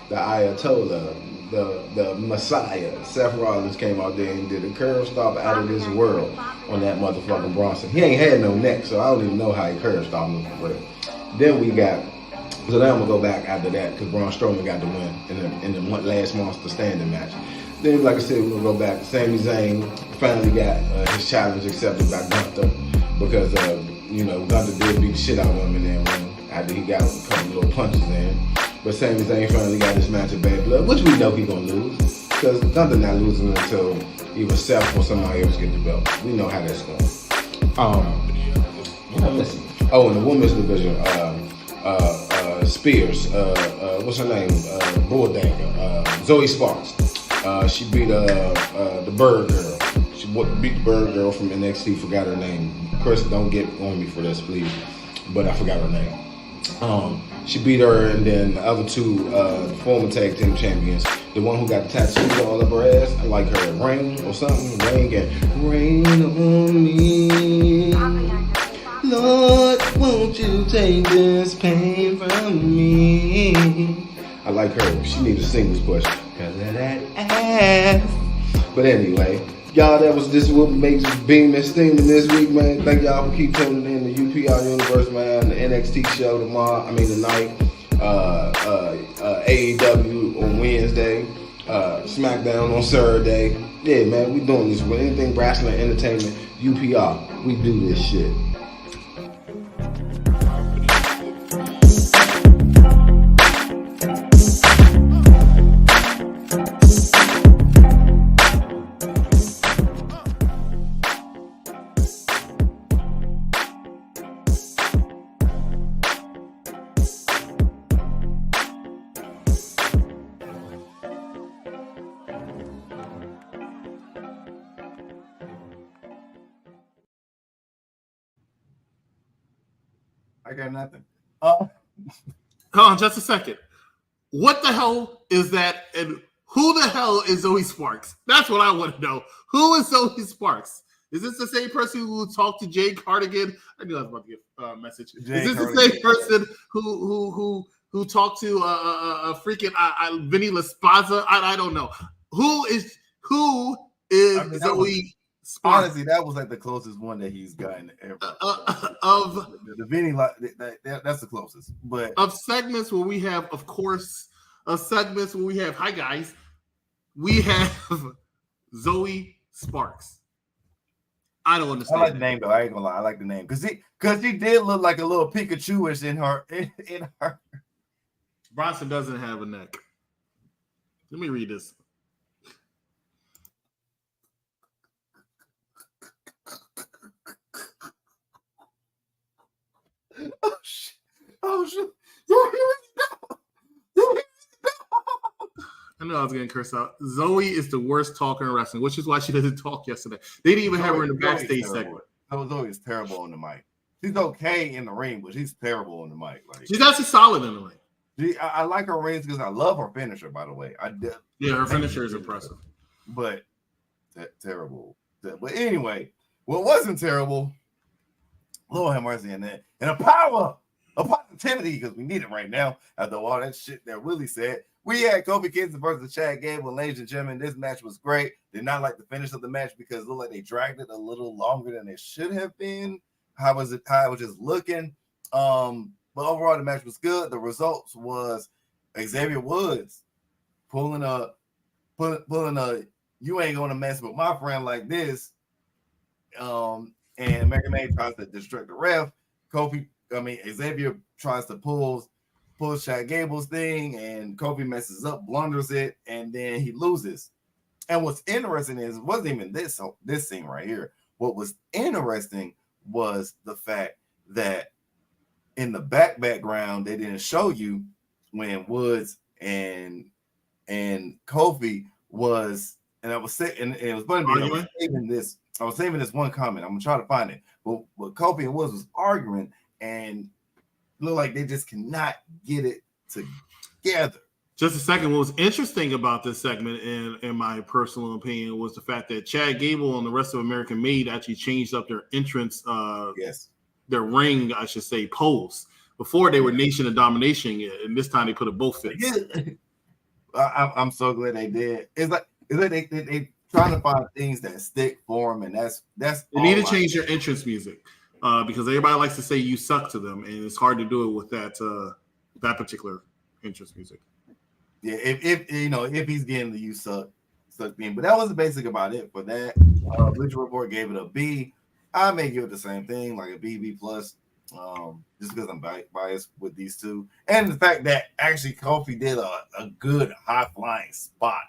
the Ayatollah, the Messiah, Seth Rollins came out there and did a curve stop out of this world on that motherfucking Bronson. He ain't had no neck, so I don't even know how he curve stopped him for real. Then we got, so now I'm gonna go back after that because Braun Strowman got the win in the last Monster Standing match. Then, like I said, we're gonna go back. Sami Zayn finally got his challenge accepted by Gunther because Gunther did beat the shit out of him in that ring after he got a couple little punches in. But Sami Zayn finally got his match at Bad Blood, which we know he's gonna lose because Gunther not losing until either Seth or somebody else get the belt. We know how that's going. Listen. Oh, in the women's division, Spears, what's her name? Bulldagger, Zoe Sparks. She beat the Bird Girl. She beat the Bird Girl from NXT. Forgot her name. Chris, don't get on me for this, please. But I forgot her name. She beat her, and then the other two former tag team champions. The one who got the tattoos all up her ass, I like her Rain or something. Rain on me. Lord, won't you take this pain from me? I like her. She needs a singles push because of that ass. But anyway, y'all, this is what makes Beam and Steaming this week, man. Thank y'all for keep tuning in the UPR Universe, man. The NXT show tonight. AEW on Wednesday. SmackDown on Saturday. Yeah, man, we doing this with anything wrestling entertainment. UPR, we do this shit. I got nothing. Hold on just a second. What the hell is that? And who the hell is Zoe Sparks? That's what I want to know. Who is Zoe Sparks? Is this the same person who talked to Jay Cardigan? I knew I was about to get a message. Is this the same person who talked to freaking Vinny Laspaza? I don't know. Who is Zoe Sparks. Honestly, that was like the closest one that he's gotten ever. Of the Vinny, that's the closest. But of segments where we have, of course, hi guys, we have Zoe Sparks. I don't understand. I like the name though. I ain't gonna lie. I like the name because she did look like a little Pikachu-ish in her. Bronson doesn't have a neck. Let me read this. Oh shit! Oh shit! I knew I was getting cursed out. Zoe is the worst talker in wrestling, which is why she doesn't talk yesterday. They didn't even have her in the backstage segment. Zoe is terrible on the mic. She's okay in the ring, but she's terrible on the mic. Like she's actually solid in the ring. I like her rings because I love her finisher. By the way, her finisher is impressive, but terrible. But anyway, what wasn't terrible? Lord have mercy in that, and a power of positivity because we need it right now. After all that shit that Willie said, we had Kofi Kingston versus Chad Gable. Ladies and gentlemen, this match was great. Did not like the finish of the match because it looked like they dragged it a little longer than it should have been. How it was just looking. But overall, the match was good. The results was Xavier Woods pulling a you ain't gonna mess with my friend like this. And Mary May tries to distract the ref. Xavier tries to pull Chad Gable's thing, and Kofi messes up, blunders it, and then he loses. And what's interesting is it wasn't even this scene right here. What was interesting was the fact that in the background they didn't show you when Woods and Kofi was, and I was saying, and it was funny because I was saving this one comment. I'm gonna try to find it. But Kofi and Woods was arguing, and look like they just cannot get it together. Just a second. What was interesting about this segment, in my personal opinion, was the fact that Chad Gable and the rest of American Made actually changed up their entrance, their ring, I should say, pose. Before they were Nation of Domination, and this time they put a both fits. I'm so glad they did. It's like they trying to find things that stick for them, and that's. They need to change their entrance music because everybody likes to say "you suck" to them, and it's hard to do it with that particular entrance music. Yeah, if he's getting the "you suck" thing, but that was basically about it for that. Bleacher Report gave it a B. I may give it the same thing, like a B plus, just because I'm biased with these two, and the fact that actually Kofi did a good high flying spot.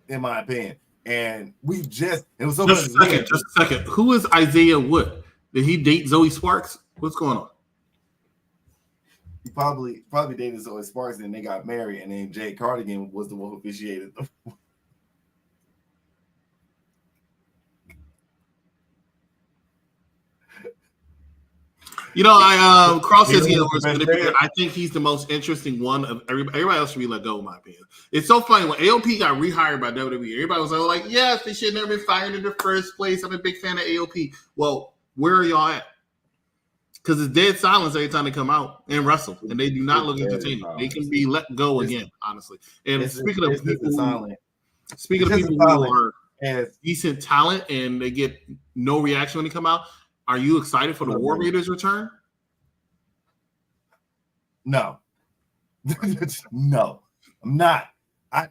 In my opinion, and it was so just a second. Who is Isaiah Wood? Did he date Zoe Sparks? What's going on? He probably dated Zoe Sparks, and they got married, and then Jay Cardigan was the one who officiated. I cross his heels. I think he's the most interesting one of everybody. Everybody else should be let go, in my opinion. It's so funny when AOP got rehired by WWE. Everybody was like, "Yes, they should have never been fired in the first place." I'm a big fan of AOP. Well, where are y'all at? Because it's dead silence every time they come out and wrestle, and they do not look entertaining. They can be let go again, honestly. And speaking of people who are decent talent and they get no reaction when they come out. Are you excited for the War Raiders return? No. No, I'm not. I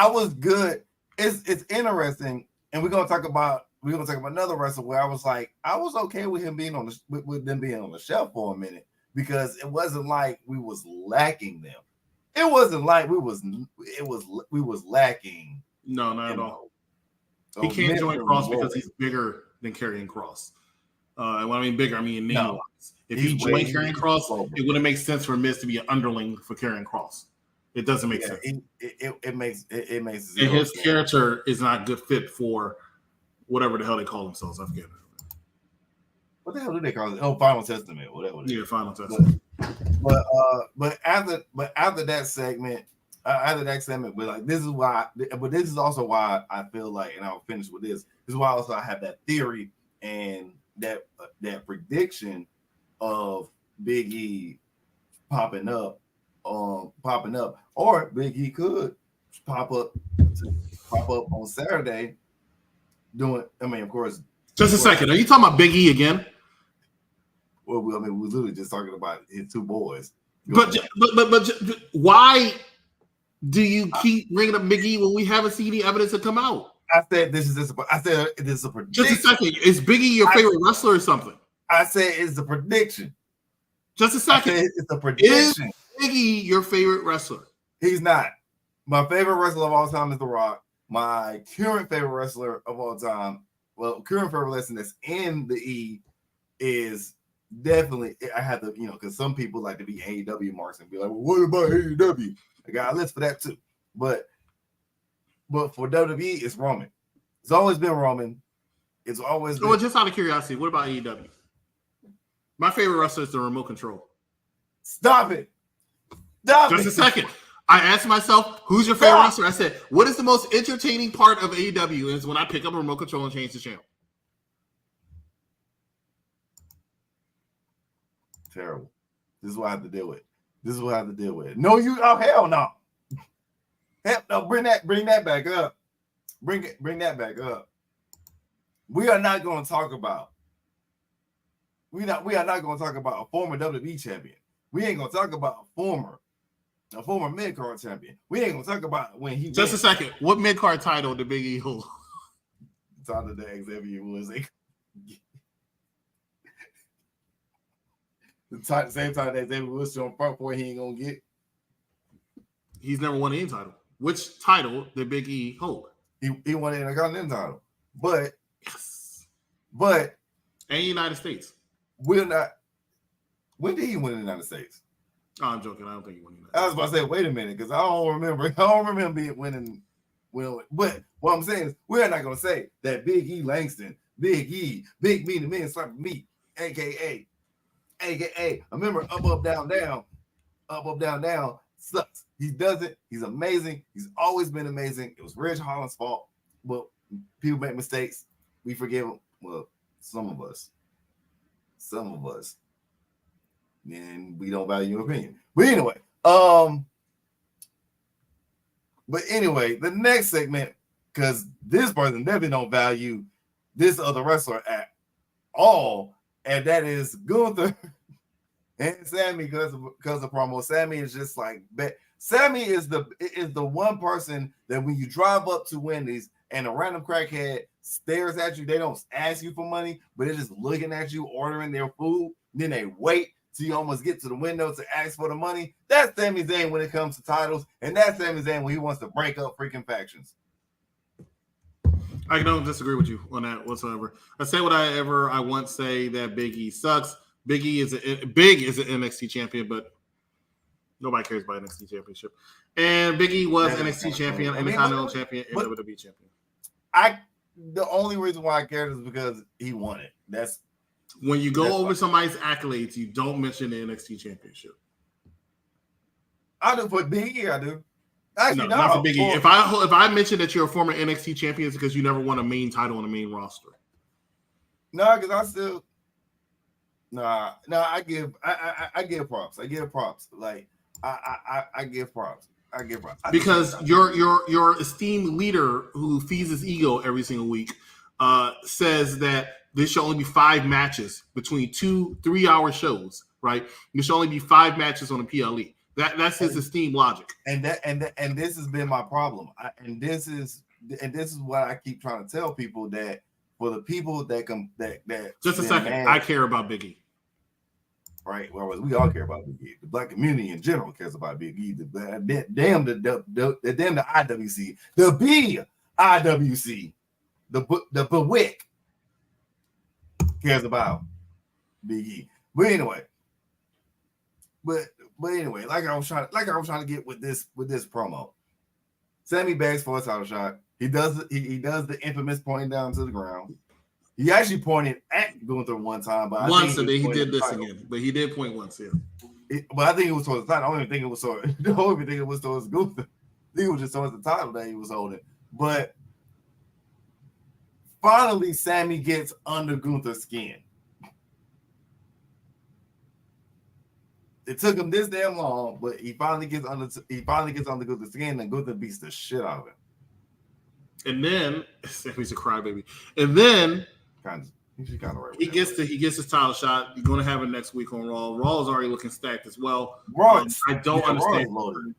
was good. It's interesting, and we're gonna talk about another wrestler where I was okay with him being with them being on the shelf for a minute because it wasn't like we was lacking them. It wasn't like we was lacking. No, not at all. He can't join Cross because he's bigger than Karrion Kross. When I mean bigger, I mean name-wise. If he joined Karrion Kross, it wouldn't make sense for Miz to be an underling for Karrion Kross. It doesn't make sense. It makes and his character is not a good fit for whatever the hell they call themselves. I forget. What the hell do they call it? Oh, Final Testament, whatever. Yeah, Final Testament. But after that segment, this is also why I feel like, and I'll finish with this. This is why also I have that theory and that prediction of Big E popping up, or Big E could pop up pop up on Saturday doing. I mean, of course. Just a second. Are you talking about Big E again? Well, we were literally just talking about his two boys. But why do you keep bringing up Big E when we haven't seen any evidence to come out? I said this is a prediction. Just a second. Is Big E your favorite wrestler or something? I said it's a prediction. Just a second. It's a prediction. Is Big E your favorite wrestler? He's not. My favorite wrestler of all time is The Rock. My current favorite wrestler of all time, current favorite wrestler that's in the E is definitely, I have to, because some people like to be AEW marks and be like, well, what about AEW? I got a list for that too. But for WWE, it's Roman. It's always been Roman. It's always been. Well, just out of curiosity, what about AEW? My favorite wrestler is the remote control. Stop it. Just a second. I asked myself, who's your favorite wrestler? I said, what is the most entertaining part of AEW? And it's when I pick up a remote control and change the channel. Terrible. This is what I have to deal with. No, hell no. Hell no, bring that back up. Bring that back up. We are not going to talk about. We are not going to talk about a former WWE champion. We ain't going to talk about a former mid-card champion. We ain't going to talk about when he Just a second. What mid-card title did Big E hold? The title that Xavier was the same time that Xavier was on front for he ain't going to get. He's never won any title. Which title did Big E hold? He won the Intercontinental title. But and United States. We're not. When did he win in the United States? Oh, I'm joking. I don't think he won. I was about to say, wait a minute, because I don't remember him being winning. But what I'm saying is, we're not going to say that Big E Langston, Big E, Big Me, the man slapping me, aka. Remember, up, down, down sucks. He does it. He's amazing. He's always been amazing. It was Ridge Holland's fault, but people make mistakes. We forgive him. Well, some of us. And we don't value your opinion. But anyway, the next segment, because this person definitely don't value this other wrestler at all, and that is Gunther and Sammy because of promo. Sammy is just like Sammy is the one person that when you drive up to Wendy's and a random crackhead stares at you, they don't ask you for money, but they're just looking at you, ordering their food. Then they wait till you almost get to the window to ask for the money. That's Sami Zayn when it comes to titles, and that's Sami Zayn when he wants to break up freaking factions. I don't disagree with you on that whatsoever. I say whatever I once say that Big E sucks. Big is an NXT champion, but nobody cares about NXT championship. And Big E was NXT champion, Intercontinental champion, and WWE champion. The only reason why I cared is because he won it. That's when you go over somebody's accolades, you don't mention the NXT championship. I do for Big E. I do. Actually, no, not for Big E. If I mention that you're a former NXT champion, it's because you never won a main title on the main roster. No, because I still. I give props. I give props. Like I give props. Because your esteemed leader who feeds his ego every single week says that there should only be 5 matches between 2-3 hour shows, right? There should only be 5 matches on a PLE. That's his esteemed logic. And this has been my problem. This is what I keep trying to tell people, that for the people that just a second, I care about Big E. Right. Well, we all care about Big E. The black community in general cares about Big E. Damn the IWC, the BIWC, the Wick cares about Big E. But anyway, like I was trying to get with this promo. Sammy begs for a title shot. He does the infamous pointing down to the ground. He actually pointed at Gunther one time, but once, and then he did this again. But he did point once, yeah. But I think it was towards the title. I don't even think it was towards Gunther. I think it was just towards the title that he was holding. But finally, Sammy gets under Gunther's skin. It took him this damn long, but he finally gets under Gunther's skin, and Gunther beats the shit out of him. And then he's a crybaby. And then He's kind of right. He gets his title shot. You're going to have it next week on Raw. Raw is already looking stacked as well. I don't understand.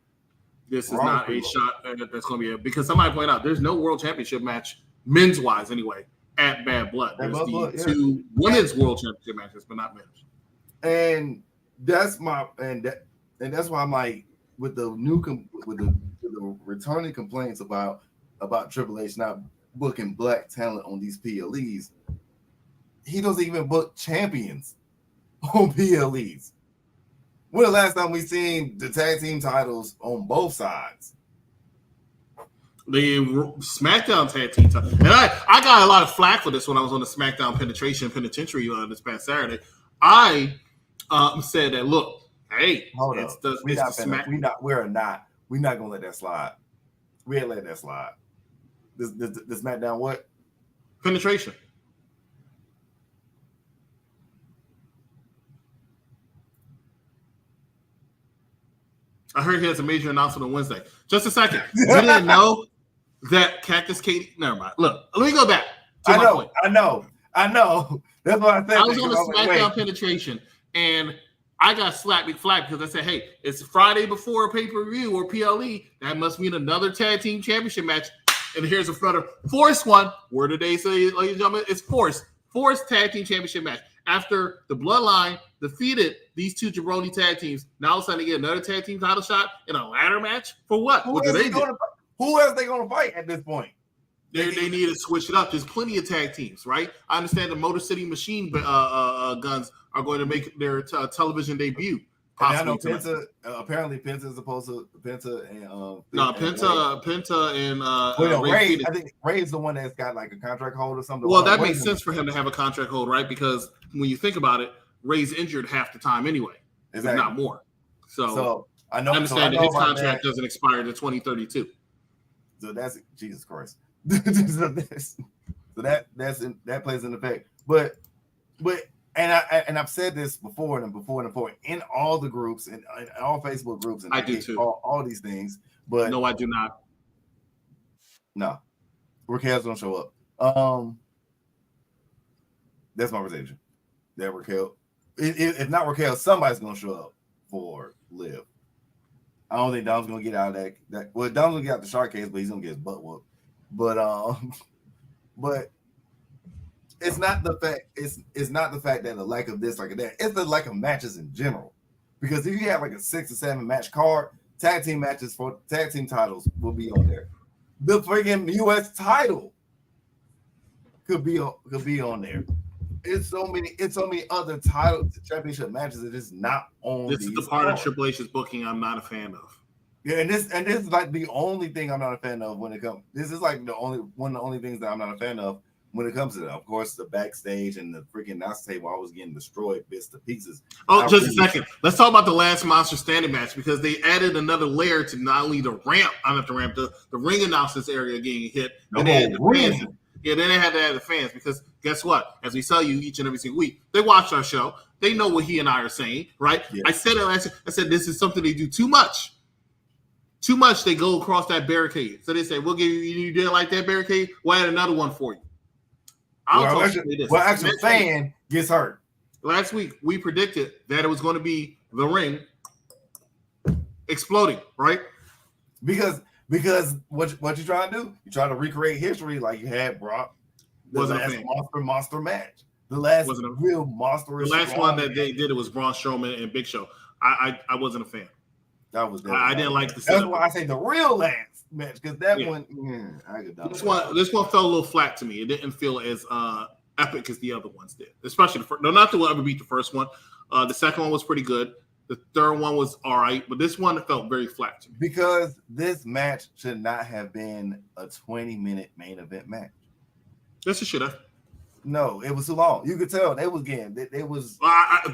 This is not a shot that's going to be because somebody pointed out there's no world championship match, men's wise anyway, at Bad Blood. There's the two women's world championship matches, but not men's. And that's why I'm like with the returning complaints about Triple H not booking black talent on these PLEs. He doesn't even book champions on PLEs. When the last time we seen the tag team titles on both sides? The SmackDown tag team title. And I got a lot of flack for this when I was on the SmackDown Penitentiary this past Saturday. I said that look, hey, we're not gonna let that slide. We ain't letting that slide. The SmackDown what? Penetration. I heard he has a major announcement on Wednesday. Just a second. You didn't know that Cactus Katie. Never mind. Look, let me go back. I know. That's what I said. I was on the SmackDown Penetration, and I got big flag because I said, "Hey, it's Friday before a pay-per-view or PLE. That must mean another tag team championship match." And here's a further forced one. Where did they say, ladies and gentlemen? It's forced tag team championship match. After the Bloodline defeated these two jabroni tag teams, now all of a sudden they get another tag team title shot in a ladder match for what? Who else they going to fight at this point? They need to switch it up. There's plenty of tag teams, right? I understand the Motor City Machine Guns are going to make their television debut. And I know Penta. Apparently, Penta is supposed to Penta and Ray. I think Ray's the one that's got like a contract hold or something. Well, that makes sense for him to have a contract hold, right? Because when you think about it, Ray's injured half the time anyway, if not more. So I understand that his contract doesn't expire to 2032. So that's Jesus Christ. So that plays in effect. But I've said this before in all the groups and all Facebook groups, and I do too. All these things. But no, I do not. No, Raquel's gonna show up. That's my prediction. That Raquel, if not Raquel, somebody's gonna show up for Liv. I don't think Dom's gonna get out of that. Well, Dom's gonna get out the shark case, but he's gonna get his butt whooped. But it's not the fact. It's not the fact that the lack of this, like that. It's the lack of matches in general. Because if you have like a 6 or 7 match card, tag team matches for tag team titles will be on there. The freaking U.S. title could be on there. It's so many other title championship matches that is not on. This is the part of Triple H's booking I'm not a fan of. Yeah, and this is like the only thing I'm not a fan of when it comes. This is like one of the only things that I'm not a fan of when it comes to that. Of course, the backstage and the freaking announce table I was getting destroyed bits to pieces. Oh, just a second. Let's talk about the last Monster Standing match because they added another layer to not only the ramp, the ring announcers area getting hit. Then they had the fans. Yeah, then they had to add the fans because guess what? As we tell you each and every single week, they watch our show. They know what he and I are saying, right? Yeah. I said this is something they do too much. Too much, they go across that barricade. So they say, we'll give you didn't like that barricade? We'll add another one for you. Actually, fan gets hurt. Last week, we predicted that it was going to be the ring exploding, right? Because what you trying to do? You try to recreate history like you had Brock. Wasn't a fan. Monster match. The last real monster. The last one that they did it was Braun Strowman and Big Show. I wasn't a fan. That was. I didn't like the. That's why I say the real last match because that one. This one fell a little flat to me. It didn't feel as epic as the other ones did. Especially the first. No, not the one ever beat the first one. The second one was pretty good. The third one was all right, but this one felt very flat to me. Because this match should not have been a 20-minute main event match. Yes, it should have. No, it was too long. You could tell they was getting. It was.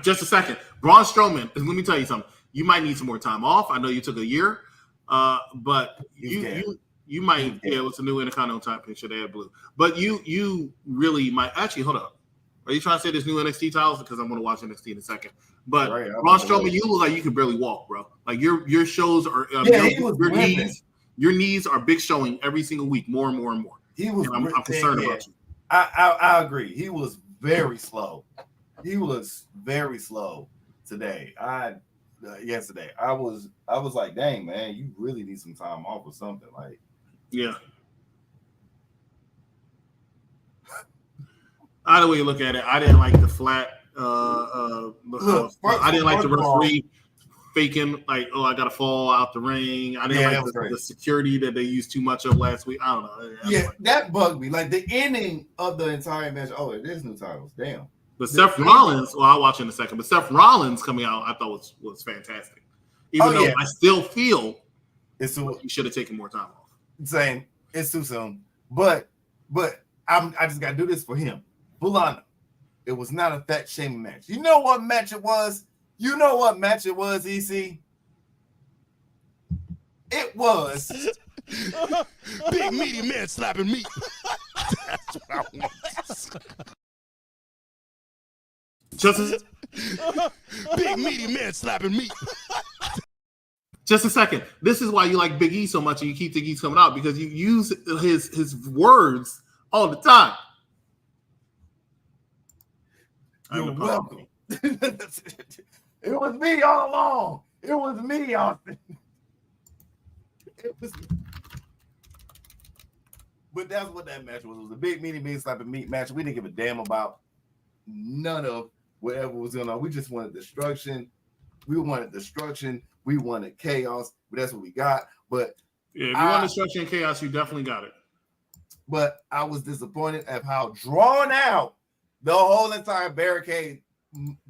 Just a second. Braun Strowman. Let me tell you something. You might need some more time off. I know you took a year, but you might. Yeah, it was a new Intercontinental Championship. They had blue, but you really might. Actually, hold up. Are you trying to say this new NXT titles? Because I'm going to watch NXT in a second. But Braun Strowman, you look like you can barely walk, bro. Like your shows are your Your knees are big showing every single week, more and more and more. He was. And I'm concerned about you. I agree. He was very slow. He was very slow today. Yesterday. I was like, dang man, you really need some time off or something. Like, yeah. Either way you look at it, I didn't like the flat. I didn't like the referee faking like, oh, I got to fall out the ring. I didn't like the security that they used too much of last week. I don't know. That bugged me. Like the ending of the entire match. Oh, it is new titles. Damn. But Seth Rollins, well, I'll watch in a second. But Seth Rollins coming out, I thought was fantastic. Even though I still feel he should have taken more time off. Saying it's too soon. But I just got to do this for him. Bulana. It was not a fat shaming match. You know what match it was? EC? It was big meaty man slapping meat. That's what I want. Just big meaty man slapping meat. Just a second. This is why you like Big E so much and you keep the E's coming out, because you use his words all the time. You're welcome. It was me all along. It was me, Austin. It was. But that's what that match was. It was a big meaty man slapping meat match. We didn't give a damn about none of whatever was going on. We just wanted destruction. We wanted chaos. But that's what we got. But yeah, if you want destruction and chaos, you definitely got it. But I was disappointed at how drawn out the whole entire barricade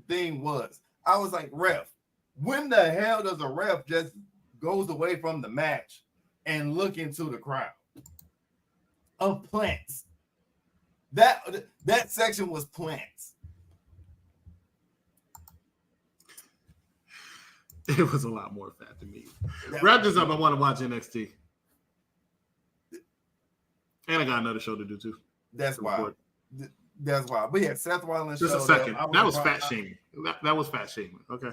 thing was. I was like, ref, when the hell does a ref just goes away from the match and look into the crowd of plants? That section was plants. It was a lot more fat than me. Wrap this up. I want to watch NXT. And I got another show to do too. That's why. That's why. But yeah, Seth Rollins. Just a second. That was fat shaming. That was fat shaming. Okay.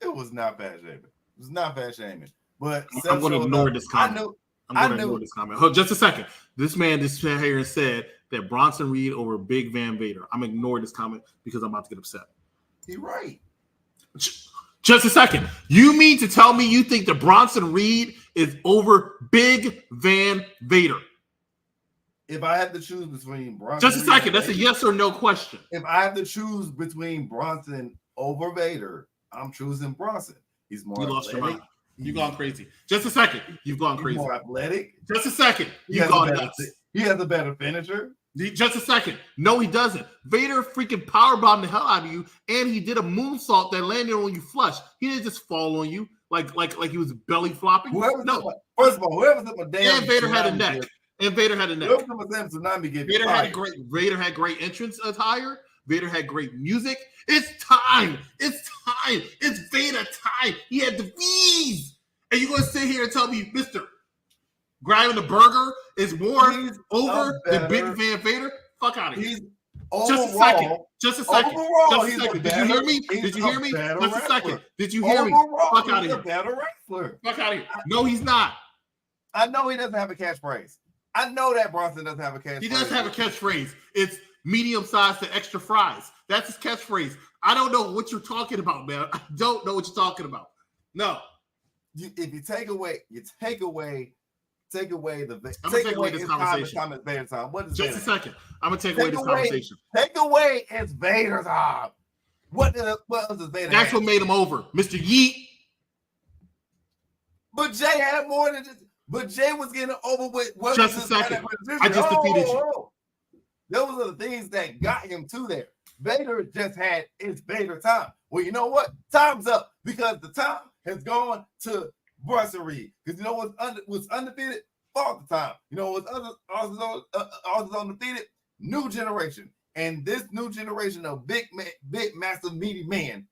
It was not fat shaming. It was not fat shaming. But I'm going to ignore this comment. I'm going to ignore this comment. Hold just a second. This man here said that Bronson Reed over Big Van Vader. I'm ignoring this comment because I'm about to get upset. You're right. Just a second. You mean to tell me you think that Bronson Reed is over Big Van Vader? If I had to choose between Bronson, just a second. That's a yes or no question. If I have to choose between Bronson over Vader, I'm choosing Bronson. He's more. You lost your mind. You've gone crazy. Just a second. You've gone crazy. More athletic. Just a second. You've gone nuts. He has a better finisher. Just a second. No, he doesn't. Vader freaking powerbombed the hell out of you, and he did a moonsault that landed on you flush. He didn't just fall on you like he was belly flopping. First of all, whoever's up a damn. And Vader had a neck. Vader had great entrance attire. Vader had great music. It's time. It's Vader time. He had the V's. And you're going to sit here and tell me, Mr. Grabbing the burger is more over than Big Van Vader? Fuck out of here. Just a second. Just a second. Did you hear me? Just a second. Did you hear me? Fuck out of here. Fuck out of here. No, he's not. I know he doesn't have a catchphrase. I know that Bronson doesn't have a catchphrase. He does have a catchphrase. It's medium size to extra fries. That's his catchphrase. I don't know what you're talking about, man. I don't know what you're talking about. No. If you take away this conversation. What is just Vader? A second. I'm gonna take away this conversation. Take away it's Vader's job. What else is Vader? That's what made him over, Mr. Yeet. But Jay had more than just. But Jay was getting over with. Just a second. I just defeated you. Those are the things that got him to there. Vader just had it's Vader time. Well, you know what? Time's up because the time has gone to Bronson Reed. Because you know what's undefeated? Father time. You know what's also undefeated? New generation. And this new generation of big, massive, meaty man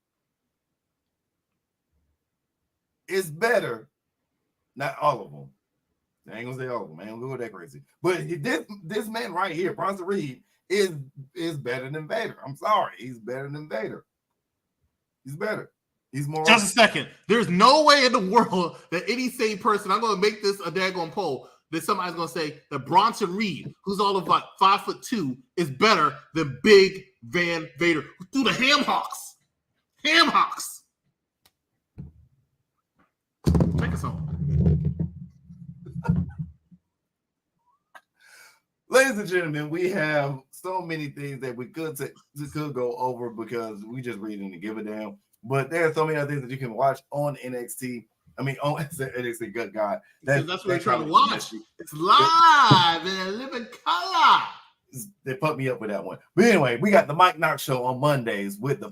is better. Not all of them. I ain't gonna say all of them. I ain't gonna go that crazy. But this man right here, Bronson Reed, is better than Vader. I'm sorry, he's better than Vader. He's better. He's more. Just a second. There's no way in the world that any sane person, I'm going to make this a daggone poll, that somebody's going to say that Bronson Reed, who's all of like 5'2", is better than Big Van Vader, who threw the ham hocks. Ham hocks. Take us home. Ladies and gentlemen, we have so many things that we could go over because we just really didn't give a damn. But there are so many other things that you can watch on NXT. I mean, on NXT. Good God, that's what we're trying to watch. It's live in living color. They put me up with that one. But anyway, we got the Mike Knox show on Mondays with the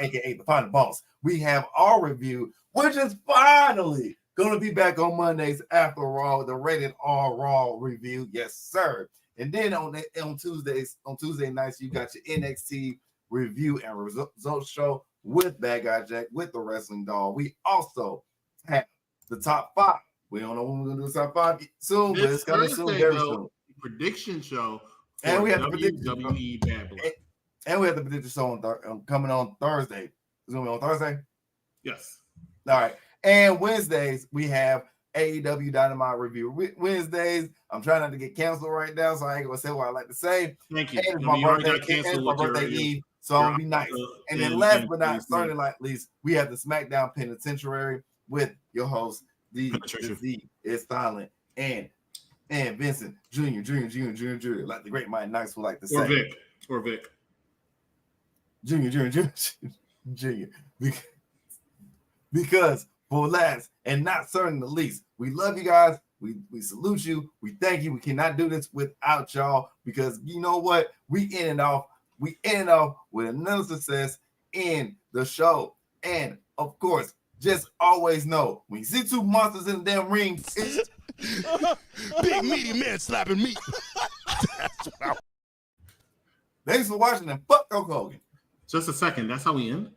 aka the Final Boss. We have our review, which is finally going to be back on Mondays after Raw, the Rated R Raw review. Yes, sir. And then on Tuesday nights, you got your NXT review and results show with Bad Guy Jack, with the Wrestling Doll. We also have the top 5. We don't know when we're going to do the top 5 soon, but it's coming soon, very soon. Prediction show. And we have WWE Bad Blood. And we have the prediction show coming on Thursday. It's going to be on Thursday? Yes. All right. And Wednesdays, we have AEW Dynamite review. Wednesdays, I'm trying not to get canceled right now, so I ain't going to say what I like to say. Thank you. And it's my birthday Eve, so I'm going to be nice. And then last but not certainly not least, we have the SmackDown Penitentiary with your host, the Z is silent, and Vincent Jr., like the great Mike Knox would like to say. Or Vic. Jr. Because for last and not certainly the least, we love you guys. We salute you. We thank you. We cannot do this without y'all because you know what? We end it off with another success in the show. And of course, just always know when you see two monsters in the damn ring, it's big meaty man slapping meat. Thanks for watching and fuck Hulk Hogan. Just a second. That's how we end.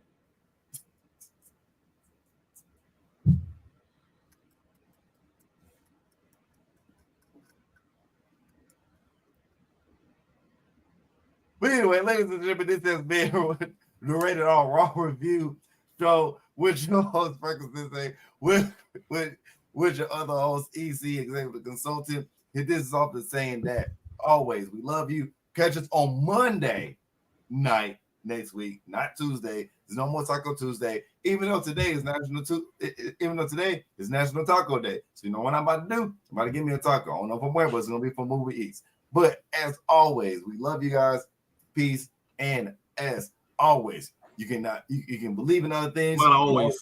But anyway, ladies and gentlemen, this has been the Rated R Raw review show with your host, Freckles Sensei, with your other host, EC, Executive Consultant. And this is off the saying that always, we love you. Catch us on Monday night next week, not Tuesday. There's no more Taco Tuesday, even though today is National Taco Day. So you know what I'm about to do? I'm about to give me a taco. I don't know from where, but it's gonna be from Movie Eats. But as always, we love you guys. Peace, and as always, you can believe in other things. Not always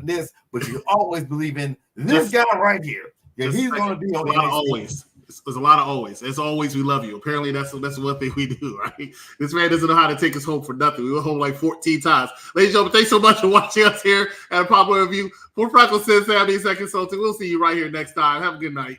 this, but you always believe in this guy right here. Yeah, he's going to be on the always. There's a lot of always. As always, we love you. Apparently, that's one thing we do, right? This man doesn't know how to take us home for nothing. We went home like 14 times. Ladies and gentlemen, thanks so much for watching us here at a Popular Review. For Freckles Sensei, I'm the Executive Consultant. We'll see you right here next time. Have a good night.